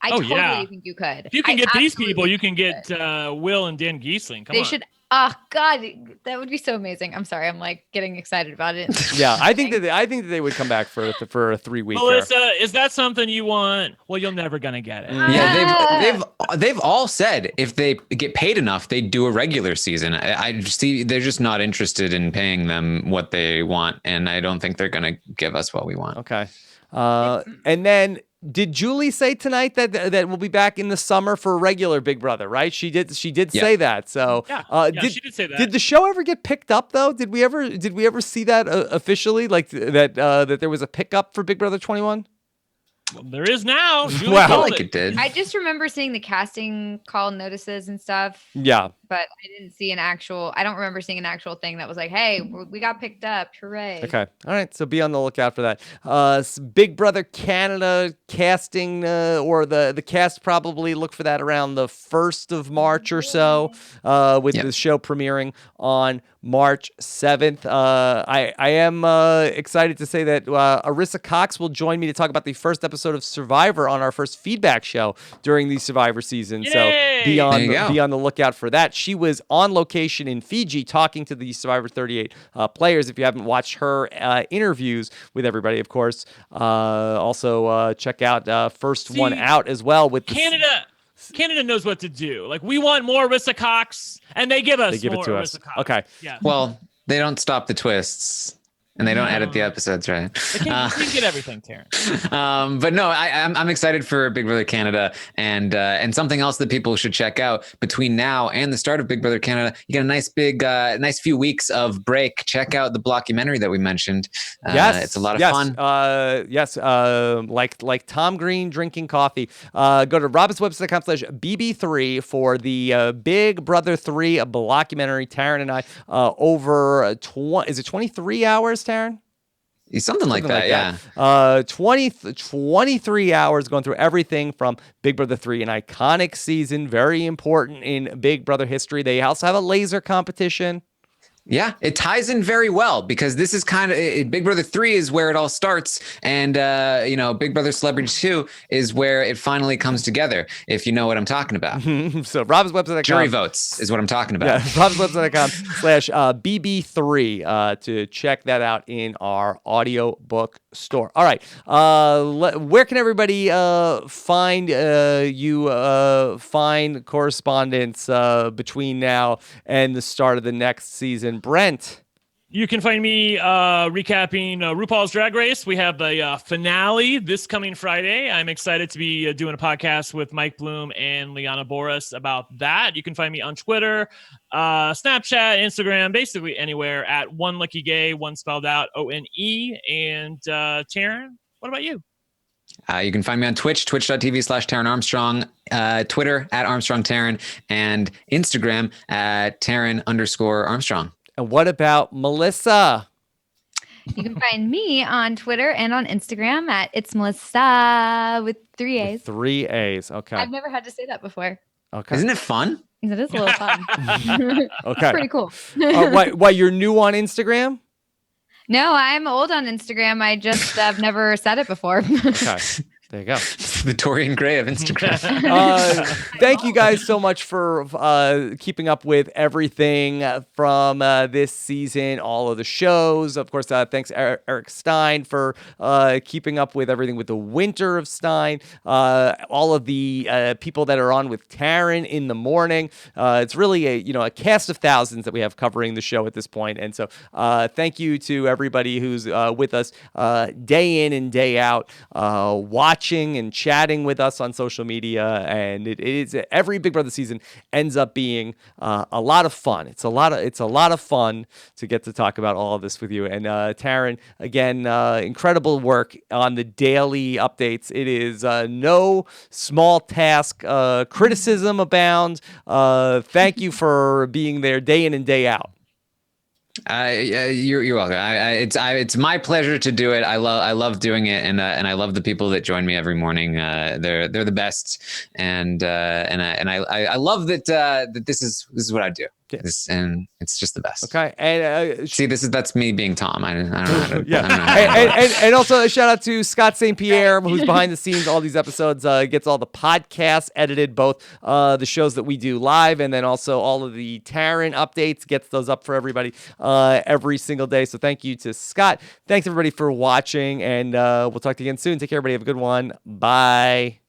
I totally think you could. If you can get these people, you can get Will and Dan Giesling. They should. Oh God, that would be so amazing. I'm sorry, I'm like getting excited about it. Yeah, I think that they would come back for a 3-week. Melissa, is that something you want? Well, you're never gonna get it. Yeah, they've all said if they get paid enough, they do a regular season. I see they're just not interested in paying them what they want, and I don't think they're gonna give us what we want. Okay, and then. Did Julie say tonight that we'll be back in the summer for regular Big Brother, right? She did say that. So she did say that. Did the show ever get picked up though? Did we ever see that officially? Like that there was a pickup for Big Brother 21? Well, there is now. Julie I felt like it did. I just remember seeing the casting call notices and stuff. Yeah. But I didn't see I don't remember seeing an actual thing that was like, hey, we got picked up. Hooray. Okay. All right. So be on the lookout for that. Big Brother Canada casting or the cast probably look for that around the 1st of March or so with the show premiering on March 7th. I am excited to say that Arissa Cox will join me to talk about the first episode of Survivor on our first feedback show during the Survivor season. Yay! So be on the lookout for that. She was on location in Fiji talking to the Survivor 38 players. If you haven't watched her interviews with everybody, of course, also check out First One Out as well with Canada. Canada knows what to do. Like, we want more Arissa Cox, and they give more it to us. Arissa Cox. Okay. Yeah. Well, they don't stop the twists. And they don't edit the episodes, right? You can get everything, Terrence. But no, I'm excited for Big Brother Canada, and something else that people should check out between now and the start of Big Brother Canada. You get a nice few weeks of break. Check out the blockumentary that we mentioned. It's a lot of fun. Like Tom Green drinking coffee. Go to robbinswebsite.com/bb3 for the Big Brother 3 blockumentary. Taryn and I over 23 hours. Taryn? Something like that. 23 hours going through everything from Big Brother 3, an iconic season, very important in Big Brother history. They also have a laser competition. Yeah, it ties in very well because this is kind of Big Brother 3 is where it all starts. And, Big Brother Celebrity 2 is where it finally comes together, if you know what I'm talking about. So Rob's website.com. Jury votes is what I'm talking about. Yeah, Rob's website.com/BB3 to check that out in our audiobook store. All right. Where can everybody find find correspondence between now and the start of the next season? Brent. You can find me recapping RuPaul's Drag Race. We have the finale this coming Friday. I'm excited to be doing a podcast with Mike Bloom and Liana Boris about that. You can find me on Twitter, Snapchat, Instagram, basically anywhere at One Lucky Gay, one spelled out ONE. And Taryn, what about you? You can find me on Twitch, twitch.tv/Taryn Armstrong, Twitter at Armstrong Taryn, and Instagram at Taryn_Armstrong. And what about Melissa? You can find me on Twitter and on Instagram at It's Melissa with 3 A's. With 3 A's. Okay. I've never had to say that before. Okay. Isn't it fun? It is a little fun. Okay. Pretty cool. Why you're new on Instagram? No, I'm old on Instagram. I just have never said it before. Okay. There you go. The Dorian Gray of Instagram. Thank you guys so much for keeping up with everything from this season, all of the shows. Of course, thanks Eric Stein for keeping up with everything with the Winter of Stein. All of the people that are on with Taryn in the morning. It's really a cast of thousands that we have covering the show at this point. And so thank you to everybody who's with us day in and day out, watching and chatting with us on social media, and it is every Big Brother season ends up being a lot of fun. It's a lot of fun to get to talk about all of this with you. And Taryn, again, incredible work on the daily updates. It is no small task. Criticism abound. Thank you for being there day in and day out. You're welcome. It's my pleasure to do it. I love doing it, and I love the people that join me every morning. They're the best, and I love that this is what I do. Yes. And it's just the best. Okay, and see, that's me being Tom. I don't know. How to, yeah, I don't know how to and also a shout out to Scott St. Pierre, who's behind the scenes. All these episodes gets all the podcasts edited, both the shows that we do live, and then also all of the Taryn updates. Gets those up for everybody every single day. So thank you to Scott. Thanks everybody for watching, and we'll talk to you again soon. Take care, everybody. Have a good one. Bye.